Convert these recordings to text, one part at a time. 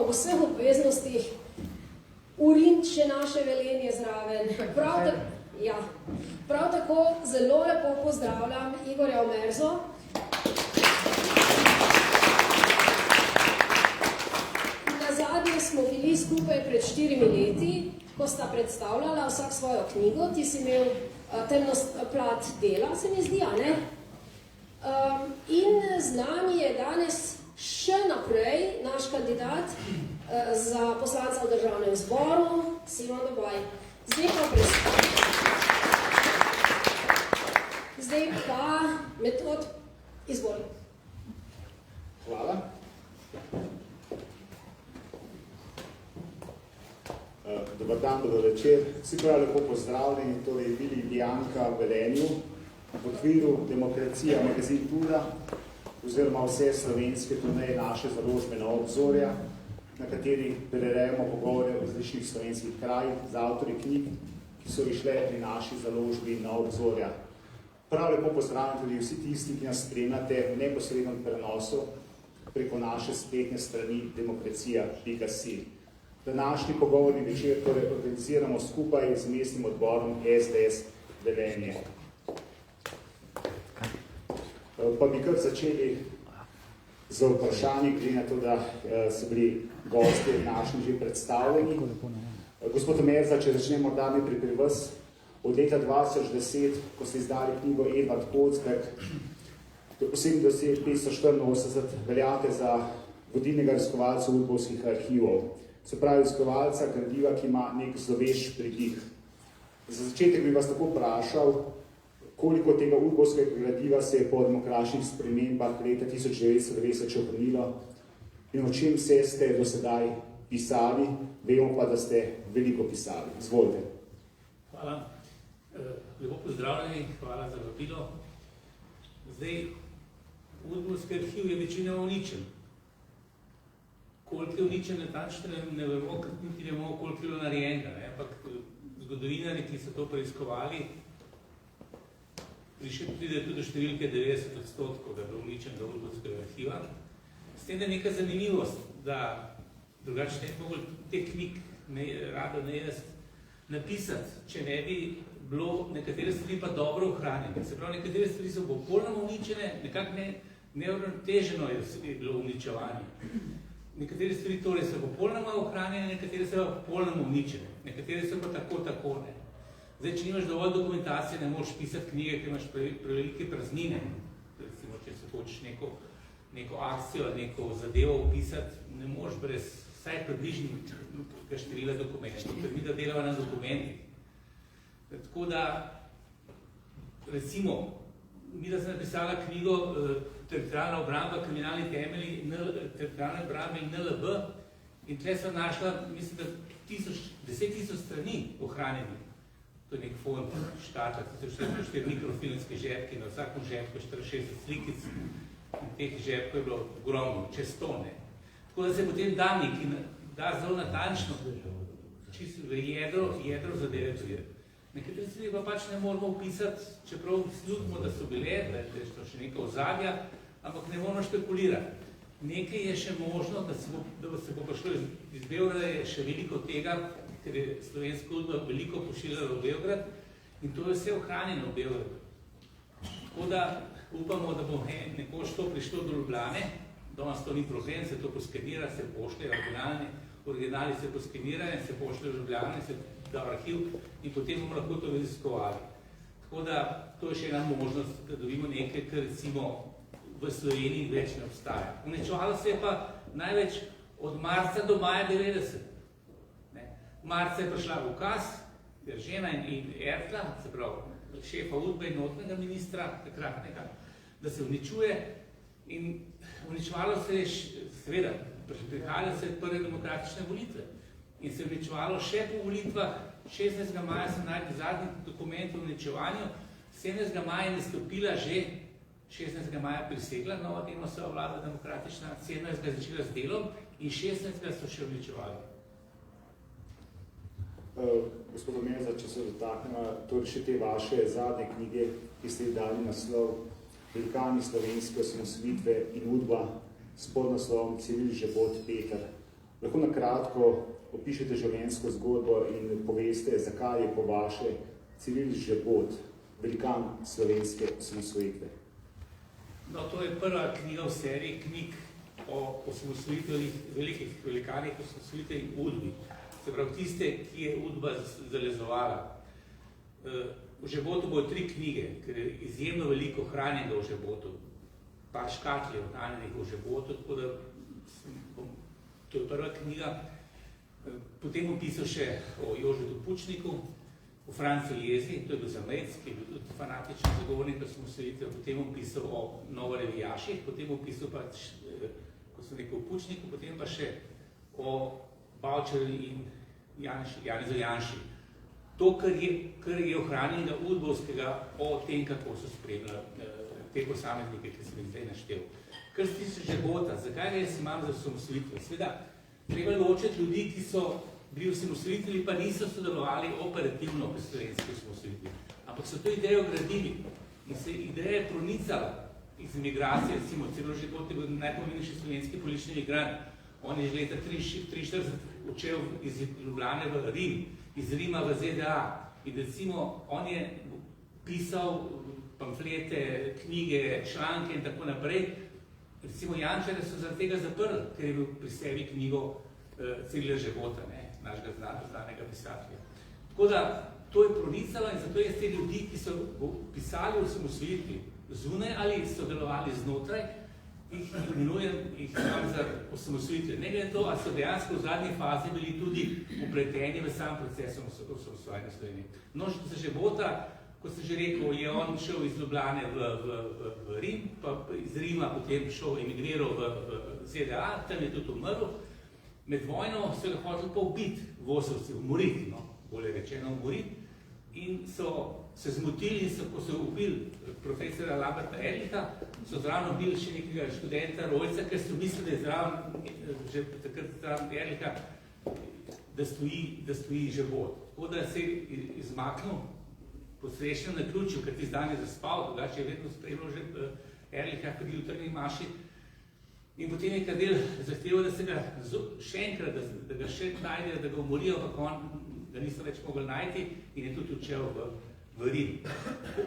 ob vseh obveznostih uriniti še naše velenje zraven. Prav tako zelo lepo pozdravljam Igorja Omerzo. Nazadnje smo bili skupaj pred 4 leti, ko sta predstavljala vsak svojo knjigo. Ti si imel temno plat dela, se mi zdi, a ne? In z nami je danes še naprej naš kandidat za poslanca v Državnem zboru, Simon Dobaj. Zdaj pa Metod, izvoli. Hvala. Dobar dan, dober večer. Vsi prav lepo pozdravljeni, torej Vili Dijanka v Velenju, v okviru Demokracija magazin Tuda, oziroma vse slovenske turneje naše založbe na obzorja, na kateri prerejamo pogovore v različnih slovenskih krajih z avtorji knjig, ki so išle pri naši založbi na obzorja. Prav lepo pozdravljam tudi vsi tisti, ki nas spremljate v neposrednem prenosu preko naše spletne strani demokracija.si. Današnji pogovorni večer torej organiziramo skupaj z mestnim odborom SDS Velenje. Pa bi kar začeli z vprašanji, glede na to, da so bili gosti naši že predstavljeni. Gospod Omerza, če začnemo dami pri vas, od leta 2010, ko ste izdali knjigo Edvard Kocberg, do 584 veljate za vodilnega raziskovalca udbovskih arhivov. Se pravi, raziskovalca gradiva, ki ima nek zloveš pridih. Za začetek bi vas tako vprašal, koliko tega udbovskega gradiva se je po demokratičnih spremembah leta 1990 še ohranilo in o čem vse ste do sedaj pisali, vemo pa, da ste veliko pisali. Izvolite. Hvala. Lepo pozdravljeni, hvala za vabilo. Zdaj, udbovski arhiv je večinoma uničen. Koliko je uničen, natančno ne vemo, niti ne vemo, koliko je bilo narejenega, ampak zgodovinari, ki so to preiskovali, pride tudi do številke 90%, da je bilo uničenega udbovskega arhiva. S tem, da je neka zanimivost, da drugače ne bi mogli te knjig rado ne jaz napisati, če ne bi bilo nekatere stvari pa dobro ohranjene. Se pravi, nekatere stvari so popolnoma uničene, nekako neuravnoteženo je bilo uničevanje. Nekatere stvari torej so popolnoma ohranjene, nekatere so popolnoma uničene. Nekatere so pa tako ne. Zdaj, če nimaš dovolj dokumentacije, ne moreš pisati knjige, ker imaš prevelike praznine. Recimo, če se hočeš neko akcijo, neko zadevo opisati, ne moreš brez vsaj približnega števila dokumentov, ker mi da delava na dokumentih. Tako da, recimo, mi da sem napisala knjigo Teritorialna obramba, kriminalni temelji, teritorialne obrambe in NLB in tle sem našla, mislim, da 10 000 strani ohranjenih. To je nek fond štata, 4 mikrofilmske žepke, na vsakom žepku 64 slikic in teh žepkov je bilo ogromno, čez 100. Tako da se potem da zelo natančno čisto v jedro zadeve prijeti. Nekatere stvari pa pač ne moramo opisati, čeprav slutimo, da so bile, da je to še neka ozadja, ampak ne moramo špekulirati. Nekaj je še možno, da se bo prišlo iz Beograda, je še veliko tega, ker je slovenska udba veliko pošiljala v Beograd in to je vse ohranjeno v Beogradu. Tako da upamo, da bo nekoč to prišlo do Ljubljane, danes to ni problem, se to poskenira, se pošlje, originali se poskenirajo, se pošlje v Ljubljane, se da v arhiv in potem bomo lahko to raziskovali. Tako da to je še ena možnost, da dobimo nekaj, kar recimo v Sloveniji več ne obstaja. Uničevalo se je pa največ od marca do maja 90. Marca je prišla v ukaz, Eržena in Ertla, se pravi šefa udbe in notnega ministra, takratnega, da se uničuje in uničevalo se je, seveda, prihajalo se je prve demokratične volitve in se je uničevalo še po volitvah. 16. maja se najde zadnji dokument o uničevanju, 17. maja je nastopila že 16. maja prisegla nova Demosova vlada demokratična, 17. začela s delom in 16. so še uničevali. Gospod Omerza, če se dotaknemo, torej še te vaše zadnje knjige, ki ste dali naslov Velikani slovenske osamosvojitve in udba s podnaslovom Ciril Žebot Peter. Lahko na kratko opišete življenjsko zgodbo in poveste, zakaj je po vaše Ciril Žebot velikan slovenske osamosvojitve. No, to je prva knjiga v seriji knjig o osamosvojitvenih, velikih velikanih osamosvojitev in udbi. Se pravi, tiste, ki je udba zalezovala. V Žebotu bojo 3 knjige, ker je izjemno veliko hranjenega v Žebotu. Par škatljev hranjenih v Žebotu, tako da to je prva knjiga. Potem bom pisal še o Jožetu Pučniku, o Francu Jezi, to je bil Zamejc, ki je bil tudi fanatični zagovornik osamosvojitve, potem bom pisal o Novorevijaših, potem bom pisal pa, kot sem rekel, o Pučniku, potem pa še o Bavčarju in Janezu Janši. To, kar je ohranjenega udbovskega o tem, kako so spremljali te posameznike, ki sem jih zdaj naštel. Kar se tiče Žebota, zakaj res imam za osamosvojitve? Sveda, treba ločiti ljudi, ki so bili osamosvojitelji, pa niso sodelovali operativno pri slovenski osamosvojitvi. Ampak so to idejo gradili in se ideja je pronicala iz emigracije, recimo Ciril Žebot je bil najpomembnejši slovenski politični emigrant. On je že leta 1943 učel iz Ljubljane v Rim, iz Rima v ZDA in recimo on je pisal pamflete, knjige, članke in tako naprej. Recimo Jančare so zaradi tega zaprli, ker je bil pri sebi knjigo Cirila Žebota, našega znanega pisatelja. Tako da to je pronicalo in zato je te ljudi, ki so pisali o osamosvojitvi zunaj ali sodelovali znotraj, jih imenujem, jih imam za osamosvojitve. Ne glede to, ali so dejansko v zadnji fazi bili tudi upleteni v sam proces osamosvojitve Slovenije. No, za Žebota, kot sem že rekel, je on šel iz Ljubljane v Rim, pa iz Rima potem šel, emigriral v ZDA, tam je tudi umrl. Med vojno so ga hoteli pa ubiti, Vosovci, umoriti, bolje rečeno umoriti, in so se zmotili in so, ko so ubili profesora Lamberta Ehrlicha, so zraven ubili še nekega študenta Rojca, ker so mislili, da je zraven, že takrat zraven Ehrlicha, da stoji Žebot. Tako da se je izmaknil po srečnem naključju, ker tisti dan je zaspal, drugače je vedno spremljal že Ehrlicha pri jutrnji maši. In potem je Kardelj zahteval, da se ga še enkrat, da ga še najdejo, da ga umorijo, ampak on ga niso več mogli najti in je tudi odšel v Rim.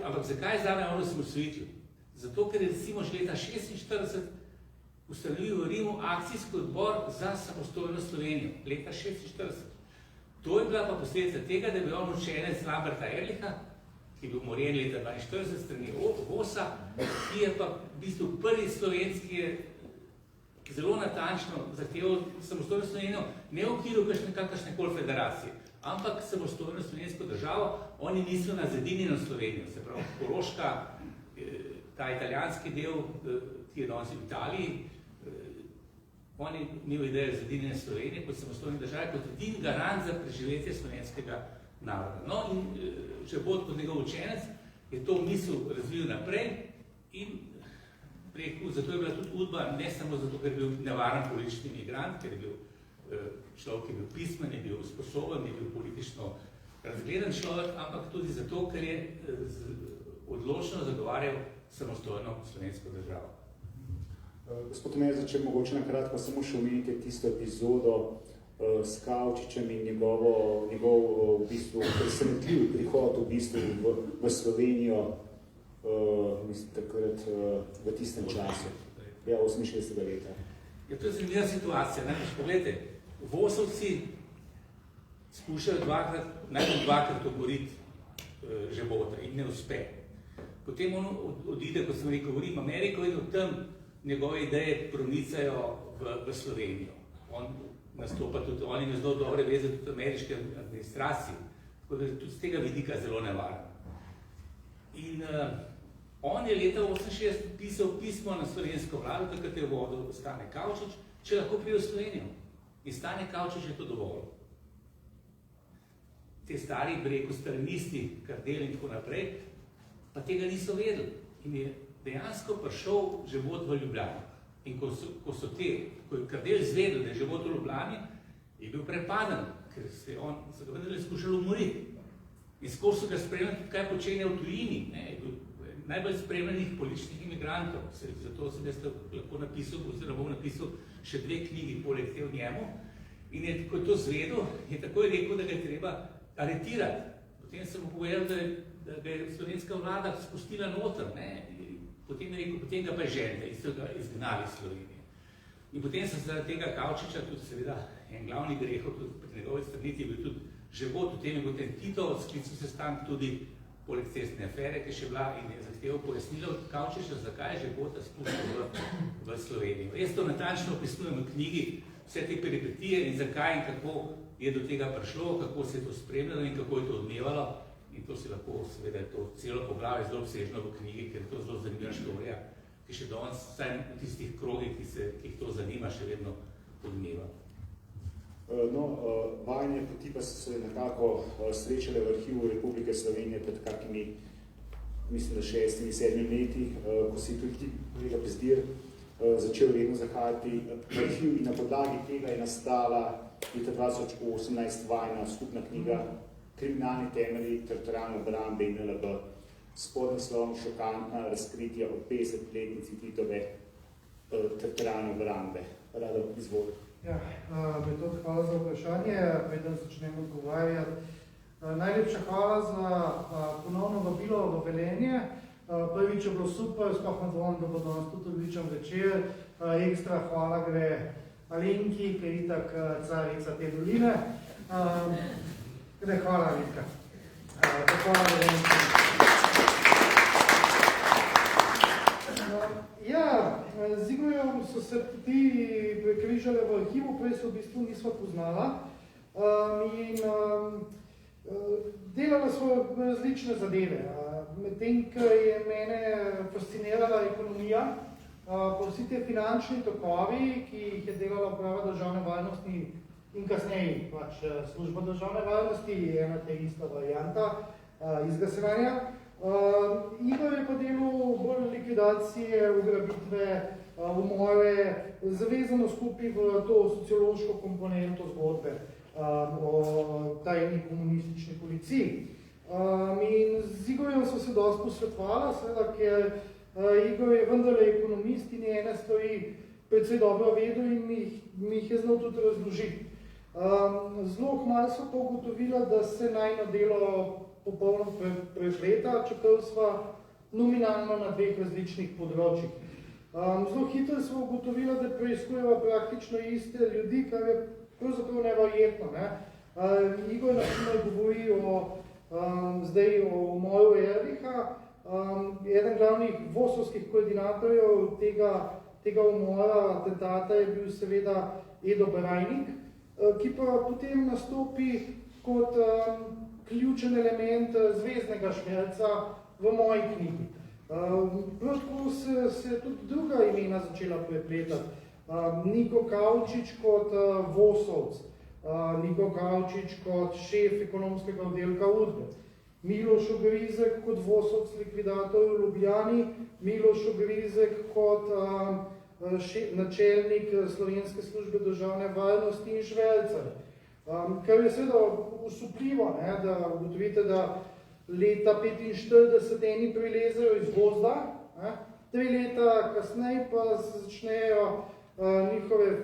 Ampak zakaj zdaj on osamosvojitev? Zato, ker je recimo že leta 1946 ustanovil v Rimu akcijski odbor za samostojno Slovenijo. Leta 1946. To je bila pa posledica tega, da je bil on učenec Lamberta Ehrlicha, ki je bil umorjen leta 1942 strani Vosa, ki je pa v bistvu prvi slovenski zelo natančno zahteval samostojno Slovenijo, ne v okviru kakršnekoli federacije, ampak samostojno slovensko državo. Oni niso na zedinjeno Slovenijo, se pravi Koroška, ta italijanski del, ki je danes v Italiji, oni imel idejo zedinjene Slovenije kot samostojne države, kot edini garant za preživetje slovenskega naroda. No in Žebot kot njegov učenec je to misel razvil naprej in zato je bila tudi udba, ne samo zato, ker je bil nevaren politični migrant, ker je bil človek, ki je bil pismen, je bil sposoben, je bil politično razgledan človek, ampak tudi zato, ker je odločno zagovarjal samostojno slovensko državo. Gospod Meza, če mogoče na kratko samo še omenite tisto epizodo s Kavčičem in njegov v bistvu presenetljiv prihod v bistvu v Slovenijo, mislim, takrat v tistem času, 68. leta. Ja, to je zanimiva situacija. Pogledajte, Vosovci skušajo najbolj dvakrat oboriti Žebota in ne uspe. Potem on odide, kot sem rekel, v Rim, Ameriko in od tam njegove ideje pronicajo v Slovenijo. On nastopa tudi, on ima zelo dobre veze tudi ameriške administracije, tako da je tudi z tega vidika zelo nevaren. In on je leta 1968 pisal pismo na slovensko vlado, takrat je vodil Stane Kavčič, če lahko pride v Slovenijo. In Stane Kavčič je to dovolil. Te stari, rekel, stalinisti, Kardelj in tako naprej, pa tega niso vedeli. In je dejansko prišel Žebot v Ljubljani. In ko je Kardelj zvedel, da je Žebot v Ljubljani, je bil prepaden, ker so ga vendarle skušali umoriti. In skozi so ga spremljali, kaj počenja v tujini, najbolj spremljenih političnih imigrantov. Zato sem jaz lahko napisal, oziroma bom napisal še 2 knjigi poleg te o njemu. In ko je to zvedel, je takoj rekel, da ga je treba aretirati. Potem sem mu povedal, da ga je slovenska vlada spustila noter, ne? Potem je rekel, potem ga pa želite, in so ga izgnali iz Slovenije. In potem sem zaradi tega Kavčiča tudi seveda en glavni grehov, tudi pri njegovi straniti je bil tudi život, v tem je potem Tito sklical sestanek tudi poleg cestne afere, ki je še bila in je zahteval pojasnilo od Kavčiča, zakaj je života spustil v Slovenijo. Jaz to natančno opisujem v knjigi, vse te peripetije in zakaj in kako je do tega prišlo, kako se je to spremljalo in kako je to odmevalo. In to si lahko, seveda, to celo poglavje zelo obsežno v knjigi, ker je to zelo zanimiva štorija, ki še danes, vsaj v tistih krogih, ki jih to zanima, še vedno odmeva. No, vajne poti pa so se nekako srečale v arhivu Republike Slovenije pred kakimi, mislim, da 6-7 leti, ko si tudi kolega Bezdir začel redno zahajati v arhiv in na podlagi tega je nastala leta 2018 vajna skupna knjiga Kriminalni temelji teritorialne obrambe in NLB s podnaslovom Šokantna razkritja o 50-letnici Titove teritorialne obrambe. Rado, izvolite. Ja, Metod, hvala za vprašanje. Preden začnemo odgovarjati. Najlepša hvala za ponovno vabilo v Velenje. Prvič je bilo super, sploh na dvom, da bo danes tudi odličen večer. Ekstra hvala gre Alenki, ki je itak carica te doline. Hvala, Alenka. Hvala, Alenka. Ja, z Igorjem so se ti prekrižale v arhivu, prej se v bistvu nisva poznala in delala so različne zadeve. Medtem, ko je mene fascinirala ekonomija, pa vsi te finančni tokovi, ki jih je delala Uprava državne varnosti in kasneje pač Služba državne varnosti, je ena te ista varianta izglasovanja. Igor je pa delal bolj likvidacije, ugrabitve, umore, zavezano skupaj v to sociološko komponento zgodbe o tajni komunistični policiji. In z Igorjem so se dosti posvetovala, seveda, ker Igor je vendarle ekonomist in je ene stvari precej dobro vedel in mi jih je znal tudi razložiti. Zelo kmalu so pa ugotovila, da se najno delo popolno prepleta, čeprav sva nominalno na dveh različnih področjih. Zelo hitro sva ugotovila, da preiskujeva praktično iste ljudi, kar je pravzaprav neverjetno. Igor naprimer govori zdaj o umoru Erlicha. Eden glavnih vosovskih koordinatorjev tega umora, atentata je bil seveda Edo Barajnik, ki pa potem nastopi kot ključen element zveznega šmerca v moji knjigi. Prav tako se tudi druga imena začela prepletati. Niko Kavčič kot Vosovc, Niko Kavčič kot šef ekonomskega oddelka Udbe, Miloš Ogrizek kot Vosovc likvidator v Ljubljani, Miloš Ogrizek kot načelnik Slovenske službe državne varnosti in Švelcer. Kar je seveda usupljivo, da ugotovite, da leta 1945 eni prilezejo iz gozda, 3 leta kasneje pa se začnejo njihove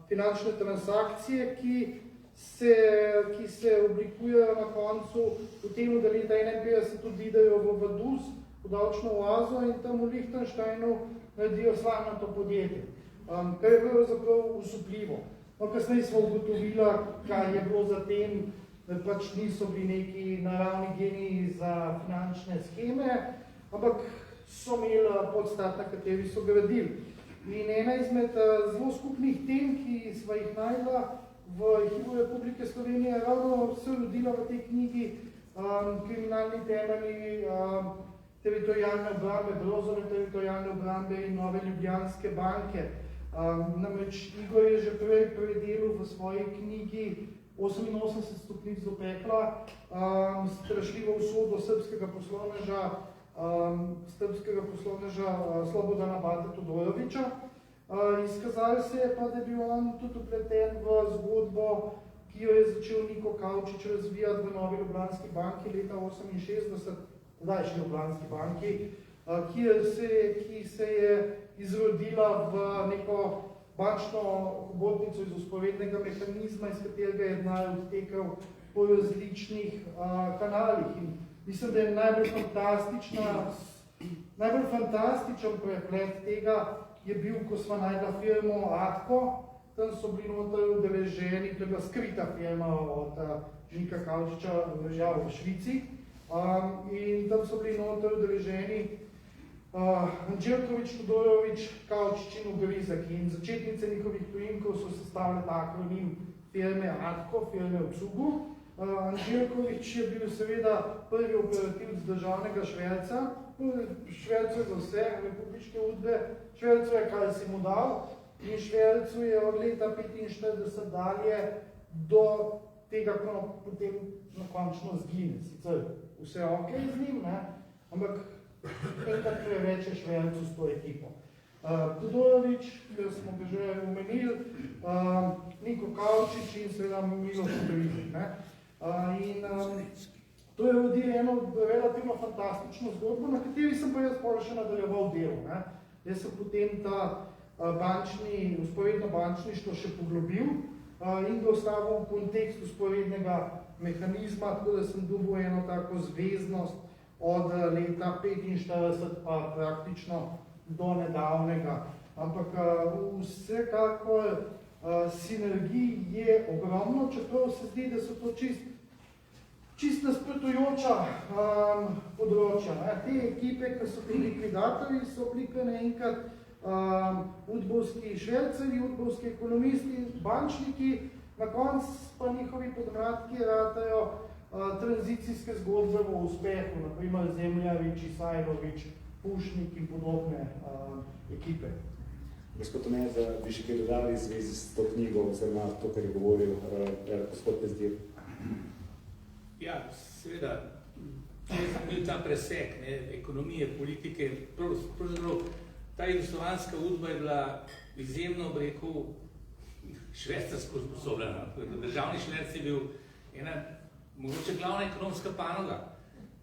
finančne transakcije, ki se oblikujejo na koncu v tem, da leta 1951 tudi vidijo v Vaduz, v davčno oazo in tam v Lichtensteinu naredijo slavnato podjetje, kar je pravzaprav usupljivo. Kasneje smo ugotovila, kaj je bilo za tem, da pač niso bili neki naravni geniji za finančne scheme, ampak so imeli podstat, na kateri so gradili. In ena izmed zelo skupnih tem, ki sva jih najdla v arhivu Republike Slovenije, ravno se rodila v tej knjigi Kriminalni temelji teritorialne obrambe, Brozove teritorialne obrambe in Nove Ljubljanske banke. Namreč Igor je že prej predelil v svoji knjigi 88 stopnic do pekla strašljivo usodo srbskega poslovneža Slobodana Bate Todorovića. Izkazalo se je pa, da je bil on tudi upleten v zgodbo, ki jo je začel Niko Kavčič razvijati v Novi Ljubljanski banki leta 1968, zdaj še Ljubljanski banki, ki se je izrodila v neko bančno hobotnico iz vzporednega mehanizma, iz katerega je denar odtekal po različnih kanalih. In mislim, da je najbolj fantastičen preplet tega je bil, ko smo najdla firmo Atko, tam so bili noter udeleženi, to je bila skrita firma od Žika Kavčiča v Švici, in tam so bili noter udeleženi Anđelković, Todorović, Kavčič in Ugrizek. In začetnice njihovih priimkov so sestavljali akronim firme Atko, firme v Cugu. Anđelković je bil seveda prvi operativc državnega šverca. Švercu je za vse republiške udbe, švercu je, kaj si mu dal, in švercu je od leta 1945 dalje do tega, ko potem nakončno zgine. Sicer vse ok z njim, ne? Ampak enkrat preveč je švercu s to ekipo. Todorović, ki smo ga že omenili, Niko Kavčič in seveda Miloš Ugrizek. To je vodi eno relativno fantastično zgodbo, na kateri sem pa jaz potem še nadaljeval delo. Jaz sem potem ta vzporedno bančništvo še poglobil in ga ostavil v kontekstu vzporednega mehanizma, tako da sem dobil eno tako zveznost od leta 1945 pa praktično do nedavnega. Ampak vsekakor sinergij je ogromno, čeprav se zdi, da so to čist nasprotujoča področja. Te ekipe, ki so bili likvidatorji, so bili kar naenkrat udbovski šverceri, udbovski ekonomisti, bančniki, na koncu pa njihovi podmladki ratajo tranzicijske zgodbe v uspehu, naprimer Zemljavič, Isajlovič, Pušnik in podobne ekipe. Gospod Tomeza, bi še kaj dodali v zvezi s to knjigo, oziroma to, kar je govoril gospod Pezdir? Ja, seveda, je bil ta presek ekonomije, politike, pravzaprav ta jugoslovanska udba je bila izjemno, bi rekel, švecarsko sposobljena. Državni šverc je bil ena, mogoče glavna ekonomska panoga.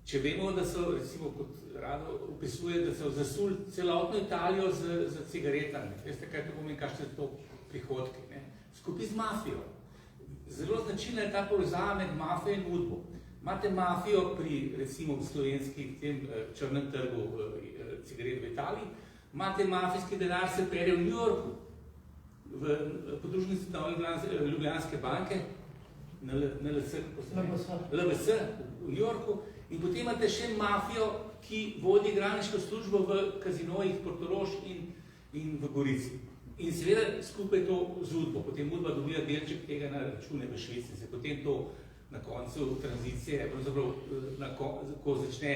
Če vemo, da so, recimo, kot Rado opisuje, da so zasuli celotno Italijo z cigaretami. Veste, kaj to pomeni, kakšne so to prihodki, skupaj z mafijo. Zelo značilna je ta povezava med mafijo in udbo. Imate mafijo pri, recimo, slovenskih tem črnem trgu cigaret v Italiji, imate mafijski denar se pere v New Yorku, v podružnici Ljubljanske banke, LBS v New Yorku, in potem imate še mafijo, ki vodi igralniško službo v kazinojih Portorož in v Gorici. In seveda skupaj to z udbo, potem udba dobila delček tega na račune v Švici, se potem to na koncu tranzicije, ko začne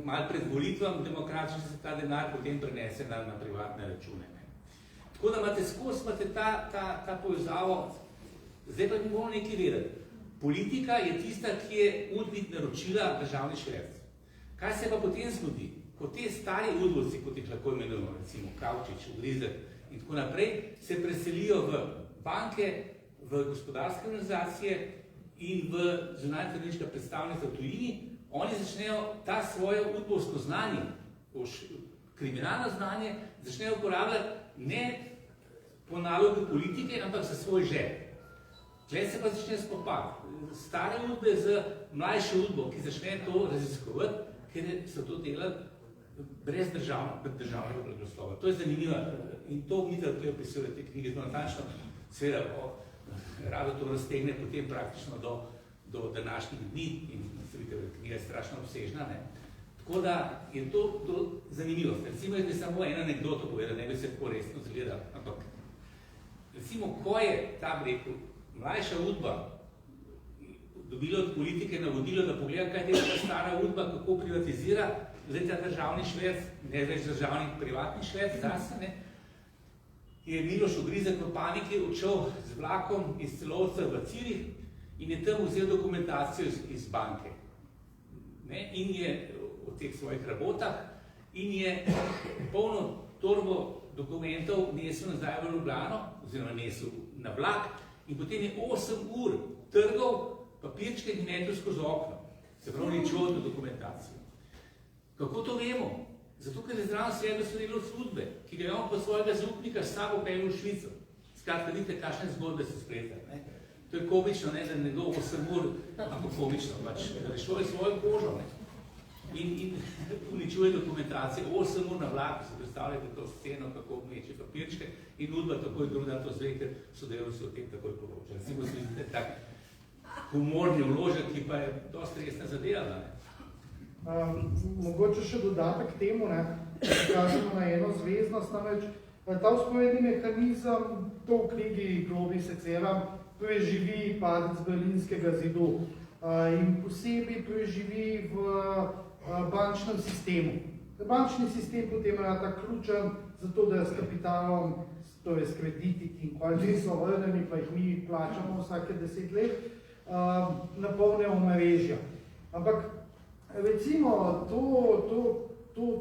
malo pred volitvam demokratično se ta denar potem prenese na privatne račune. Tako da imate skozi ta povezavo, zdaj pa bi morali nekaj vedeti. Politika je tista, ki je udbi naročila državni šverc. Kaj se pa potem zgodi? Ko te stari udbovci, kot jih lahko imenujemo, recimo Kavčič, Ugrizek in tako naprej, se preselijo v banke, v gospodarske organizacije in v zunanjetrgovinska predstavnica v tujini, oni začnejo ta svoje udbovsko znanje, kriminalno znanje, začnejo uporabljati ne po nalogu politike, ampak za svoj žep. Tle se pa začne spopad. Stare udbe z mlajšo udbo, ki začne to raziskovati, ker so to delali brez državnega blagoslova. To je zanimivo in to mi da tukaj opisuje te knjige zelo natančno, seveda Rado to raztegne potem praktično do današnjih dni in knjiga je strašno obsežna. Tako da je to zanimivo. Recimo, jaz bi samo eno anekdoto povedal, ne bi se tako resno zgledal, ampak recimo, ko je ta rekel, mlajša udba dobila od politike navodilo, da pogleda, kaj dela ta stara udba, kako privatizira, zdaj ta državni šverc, ne več državni, privatni šverc, zase, je Miloš Ugrizek v paniki odšel z vlakom iz Celovca v Cirih in je tam vzel dokumentacijo iz banke. In je v teh svojih rabotah in je polno torbo dokumentov nesel nazaj v Ljubljano, oziroma nesel na vlak, in potem je 8 ur trgal papirčke in metel skozi okno. Se pravi, ni čuval to dokumentacijo. Kako to vemo? Zato, ker je zraven sebe sledilo službe, ki ga je on po svojega zaupnika s sabo peljal v Švico. Skratka, vidite, kakšne zgodbe so sprejete. To je komično, ne, da nekdo 8 ur, ampak komično, pač rešil je svojo kožo, ne. In uničuje dokumentacije, 8 ur na vlaku, se predstavljate to sceno, kako meče papirčke in Udba takoj drugi dan to zve, ker so delavci o tem takoj poročali. Recimo se vidite tak humorni vložek, ki pa je dosti resna zadeva, ne. Mogoče še dodatek k temu, ne, kažemo na eno zveznost, namreč ta vzporedni mehanizem, to v knjigi Globi seceram, preživi padec Berlinskega zidu in posebej preživi v bančnem sistemu. Bančni sistem potem je tak ključen zato, da s kapitalom, torej s krediti, ki nikoli niso vrneni, pa jih mi plačamo vsake 10 let, napolne omrežja. Ampak recimo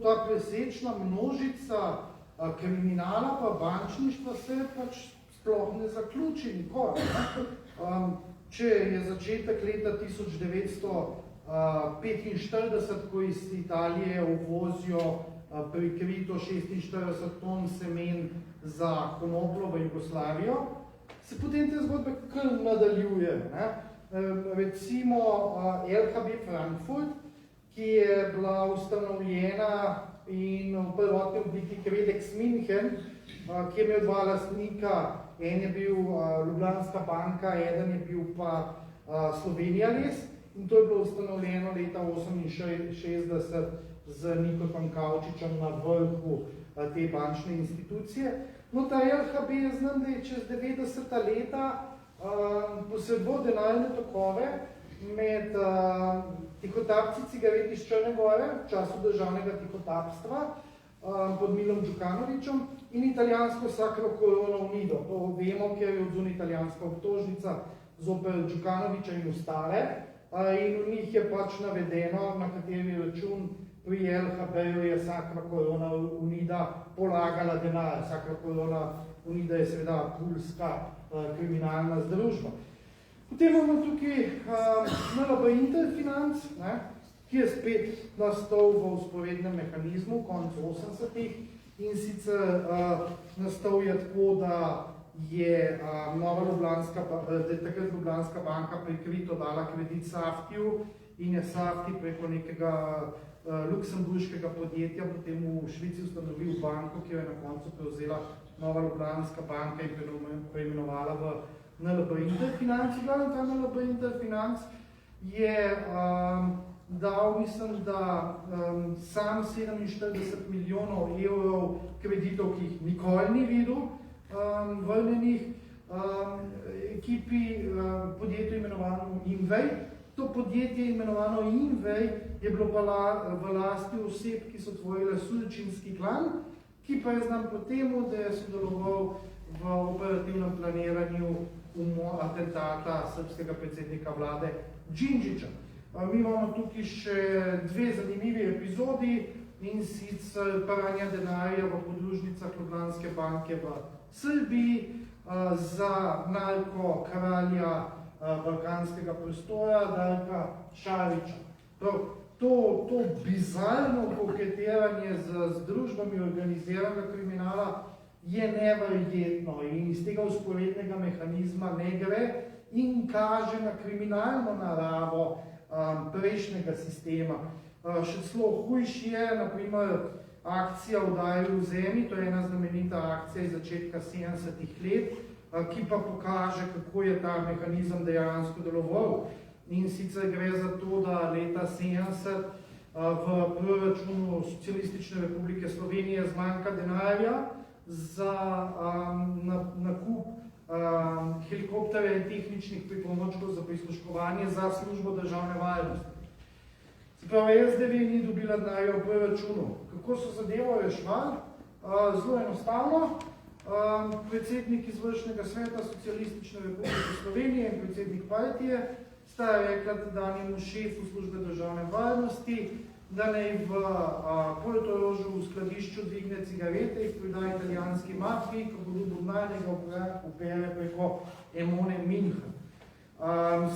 ta presečna množica kriminala pa bančništva se pač sploh ne zaključi nikoli. Če je začetek leta 1945, ko iz Italije uvozijo prikrito 46 ton semen za konopljo v Jugoslavijo, se potem te zgodbe kar nadaljuje. Recimo LHB Frankfurt, ki je bila ustanovljena in v prvotni obliki Kredex München, ki je imel dva lastnika, en je bil Ljubljanska banka, eden je bil pa Slovenija Les, in to je bilo ustanovljeno leta 1968 z Nikotom Kavčičem na vrhu te bančne institucije. No, ta LHB je znam, da je čez 90. leta posredoval denarne tokove med tihotapci cigaret iz Črne Gore v času državnega tihotapstva pod Milom Đukanovićem in italijansko Sacro Corona Unido. To vemo, ker je odzun italijanska obtožnica zoper Đukanovića in ostale in v njih je pač navedeno, na kateri račun pri LHB-ju je Sacra Corona Unida polagala denar. Sacra Corona Unida je seveda pulska kriminalna združba. Potem imamo tukaj NLB Interfinanc, ki je spet nastal v vzporednem mehanizmu konec 80-ih in sicer nastal je tako, da je takrat Ljubljanska banka prikrito dala kredit Saftiju in je Safti preko nekega luksemburškega podjetja potem v Švici ustanovil banko, ki jo je na koncu prevzela Nova Ljubljanska banka in preimenovala v NLB Interfinanc. Ta NLB Interfinanc je dal, mislim, da sam 47 milijonov evrov kreditov, ki jih nikoli ni videl, vrnenih ekipi podjetju imenovano Invej. To podjetje imenovano Invej je bilo pa v lasti oseb, ki so tvorile Sulčinski klan, ki pa je znam po temu, da je sodeloval v operativnem planiranju atentata srpskega predsednika vlade Đinđića. Mi imamo tukaj še dve zanimivi epizodi in sicer pranja denarja v podružnicah Ljubljanske banke v Srbiji za narko kralja balkanskega prostora Darka Šarića. To bizarno koketiranje z družbami organiziranega kriminala je neverjetno in iz tega vzporednega mehanizma ne gre in kaže na kriminalno naravo prejšnjega sistema. Še celo hujš je, naprimer, akcija Vdaj v zemi, to je ena znamenita akcija iz začetka 70-ih let, ki pa pokaže, kako je ta mehanizem dejansko deloval. In sicer gre za to, da leta 70 v proračunu Socialistične republike Slovenije zmanjka denarja za nakup helikopterja in tehničnih pripomočkov za prisluškovanje za službo državne varnosti. Se pravi, SDV ni dobila denarja v proračunu. Kako so zadevo reševali? Zelo enostavno. Predsednik izvršnega sveta Socialistične republike Slovenije in predsednik partije sta rekla tedanjemu šefu službe državne varnosti, da naj v Portorožu v skladišču dvigne cigarete, jih prida italijanski mafiji, ko bo ljubnarnega upere preko Emone München.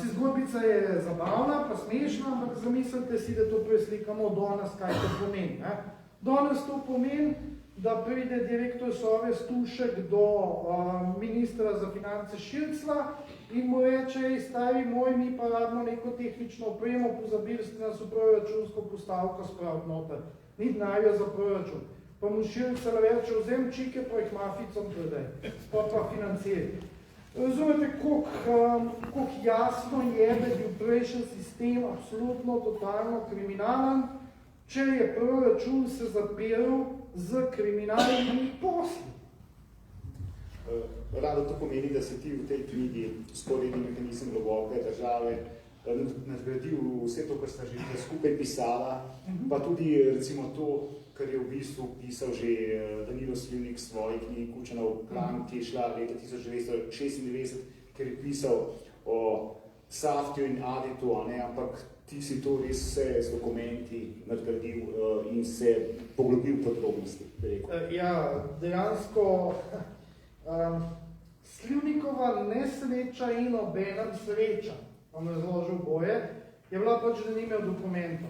Si zgodbica je zabavna, pa smešna, ampak zamislite si, da to preslikamo do nas, kaj to pomeni. Danes to pomeni, da pride direktor Sove Stušek do ministra za finance Šircla in mu reče, stari moj, mi pa radimo neko tehnično opremo, pozabili ste nas v proračunsko postavko spraviti noter. Ni denarja za proračun. Pa mu Šircla reče, vzem čike, pa jih maficom predaj, pa financiraj. Razumete, koliko jasno je, da je bil prejšnji sistem absolutno, totalno kriminalen, če je proračun se zapiral z kriminalnimi posli. Rado to pomeni, da se ti v tej knjigi sporedni mehanizem globoke države nadgradil vse to, kar sta že skupaj pisala, pa tudi recimo to, kar je v bistvu pisal že Danilo Slivnik v svoji knjigi Kučanov plan, ki je šla leta 1996, ker je pisal o Saftiju in Aditu, ampak ti si to res vse z dokumenti nadgradil in se poglobil v podrobnosti. Ja, dejansko Slivnikova nesreča in obenem sreča, vam razložil boje, je bila pač, da ni imel dokumentov.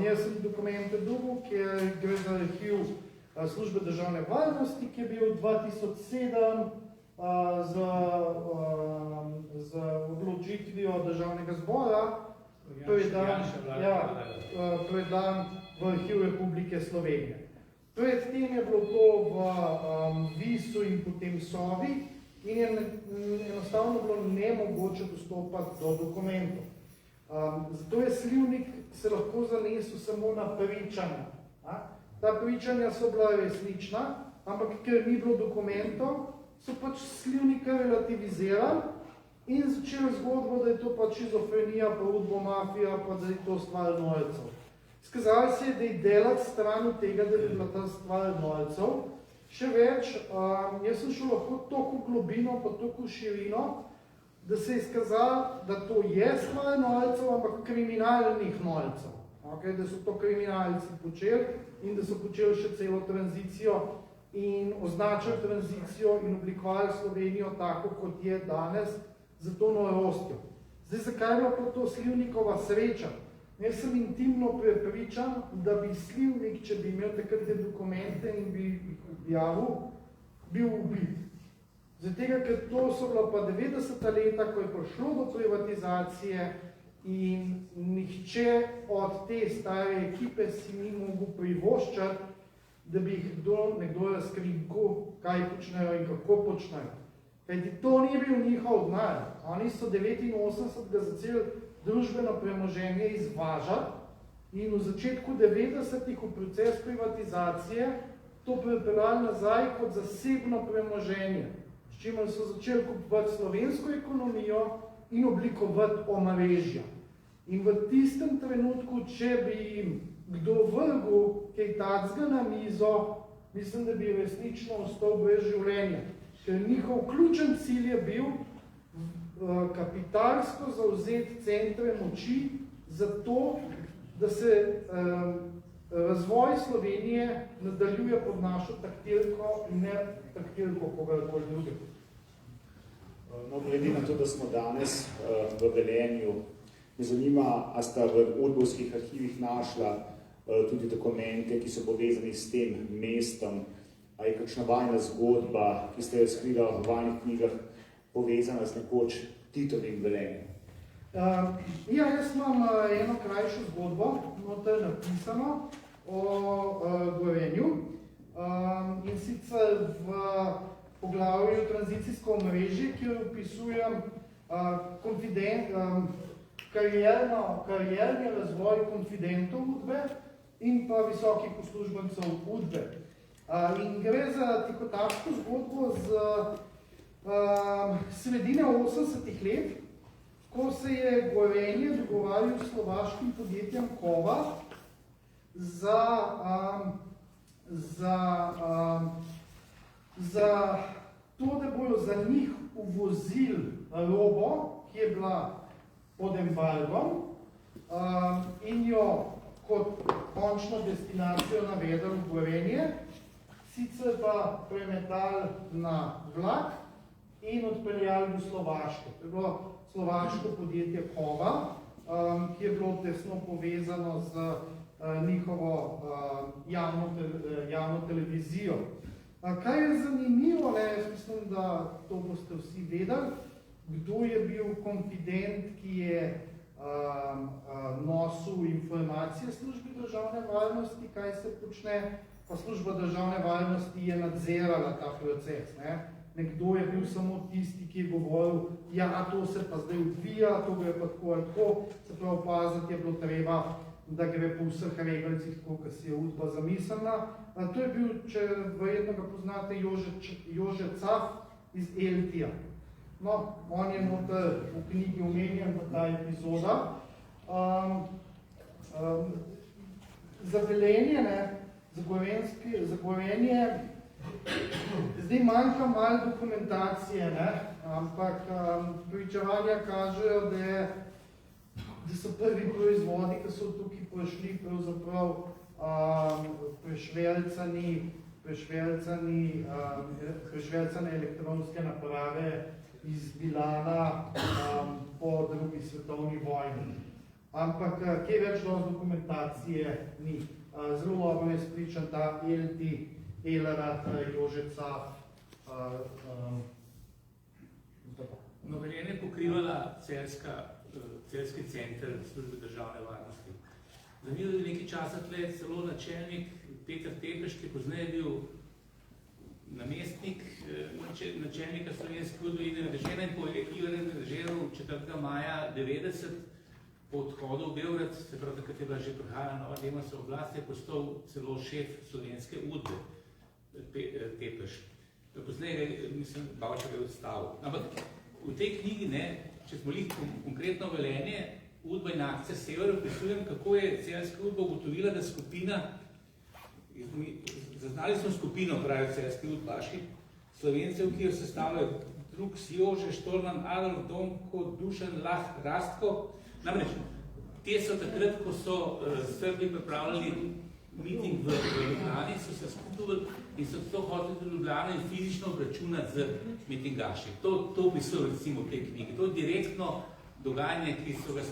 Jaz sem dokumente dobil, ker gre za arhiv službe državne varnosti, ki je bil 2007 z odločitvijo državnega zbora predan v arhiv Republike Slovenije. Predtem je bilo to v Visu in potem Sovi in je enostavno bilo nemogoče dostopati do dokumentov. Zato je Slivnik se lahko zanesel samo na pričanja. Ta pričanja so bila resnična, ampak ker ni bilo dokumentov, so pač Slivnika relativizirali in začeli zgodbo, da je to pač šizofrenija, pa udbomafija, pa da je to stvar norcev. Skazali se je, da je delati stran od tega, da je bila ta stvar norcev. Še več, jaz sem šel lahko toliko globino, pa toliko širino, da se je skazalo, da to je stvar norcev, ampak kriminalnih norcev. Da so to kriminalci počeli in da so počeli še celo tranzicijo in označili tranzicijo in oblikovali Slovenijo tako, kot je danes, za to norostjo. Zdaj, zakaj je bila pa to Slivnikova sreča? Jaz sem intimno prepričan, da bi Slivnik, če bi imel takrat te dokumente in bi jih objavil, bil ubit. Zato, ker to so bila pa 90. leta, ko je prišlo do privatizacije in nihče od te stare ekipe si ni mogel privoščati, da bi jih nekdo razkrinkal, kaj počnejo in kako počnejo. Kajti to ni bil njihov denar. Oni so 89 začeli družbeno premoženje izvažati in v začetku 90-ih v proces privatizacije to pripeljali nazaj kot zasebno premoženje, s čimer so začeli kupovati slovensko ekonomijo in oblikovati omrežja. In v tistem trenutku, če bi jim kdo vrgel kaj takega na mizo, mislim, da bi resnično ostal brez življenja. Ker njihov ključen cilj je bil kapitalsko zavzeti centre moči za to, da se razvoj Slovenije nadaljuje pod našo taktilko in ne taktilko kogarkoli drugega. No, glede na to, da smo danes v Velenju, me zanima, a sta v udbovskih arhivih našla tudi dokumente, ki so povezani s tem mestom, a je kakšna vajna zgodba, ki ste jo skrila v vajnih knjigah, povezana s nekoč Titovim Velenjem? Jaz imam eno krajšo zgodbo, noter napisano o Gorenju, in sicer v poglavju tranzicijsko omrežje, kjer opisujem karierni razvoj konfidentov Udbe in pa visokih uslužbencev Udbe. In gre za tikotaško zgodbo z sredine 80-ih let, ko se je Gorenje dogovarjal s slovaškim podjetjem Kova za to, da bojo za njih uvozili robo, ki je bila pod embargom in jo kot končno destinacijo navedel v Gorenje, sicer pa premetali na vlak in odpeljali v Slovaško. To je bilo slovaško podjetje Kova, ki je bilo tesno povezano z njihovo javno televizijo. Kaj je zanimivo, jaz mislim, da to boste vsi vedeli, kdo je bil konfident, ki je nosil informacije službi državne varnosti, kaj se počne, pa služba državne varnosti je nadzirala ta proces. Nekdo je bil samo tisti, ki je govoril, ja, to se pa zdaj odvija, to gre pa tako ali tako, se prav opaziti je bilo treba, da gre po vseh regalcih, tako, kot si je Udba zamislila. To je bil, če verjetno ga poznate, Jože Caf iz Eltija. No, on je noter v knjigi omenjen v ta epizoda. Za Velenje, za Gorenje, zdaj manjka malo dokumentacije, ampak pričevanja kažejo, da so prvi proizvodi, ki so tukaj prišli, pravzaprav prešvercane elektronske naprave iz Milana po drugi svetovni vojni. Ampak kje več dokumentacije ni. Zelo dobro je spričan ta Elti, Elerad, Jože Caf. No, Velenje je pokrivala Celjski center službe državne varnosti. Zanimivo je nekaj časa tle celo načelnik Peter Tepeš, ki pozneje bil namestnik načelnika Slovenske udbe in Režena in po Režeru 4. maja 90 po odhodu v Beograd, se pravi, takrat je bila že prihajala nova Demosova oblast, je postal celo šef Slovenske udbe Tepeš. Pozneje, mislim, Bavčar je odstavil. Ampak v tej knjigi, če smo lih konkretno Velenje, Udba in akcija Sever, opisujem, kako je Celjska udba ugotovila, da skupina, zaznali smo skupino, pravijo celjski udbaši, Slovencev, ki jo sestavljajo Drux, Jože, Štorman, Adolf, Domko, Dušan, Lah, Rastko. Namreč, te so takrat, ko so Srbi pripravljali miting v Ljubljani, so se skupili in so to hoteli v Ljubljani in fizično obračunati z mitingaši. To opisujem recimo v tej knjigi. To je direktno dogajanje, ki so ga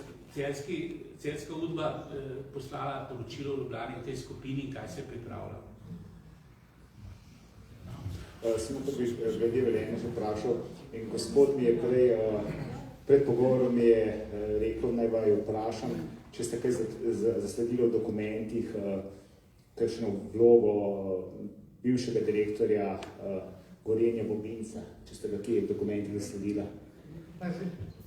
Celjska udba poslala poročilo v Ljubljani v tej skupini, kaj se je pripravljalo. Samo to bi glede Velenja že vprašal in gospod mi je pred pogovorom mi je rekel, naj vaju vprašam, če ste kaj zasledili v dokumentih, kakšno vlogo bivšega direktorja Gorenja Bobinca, če ste ga kje v dokumentih zasledila.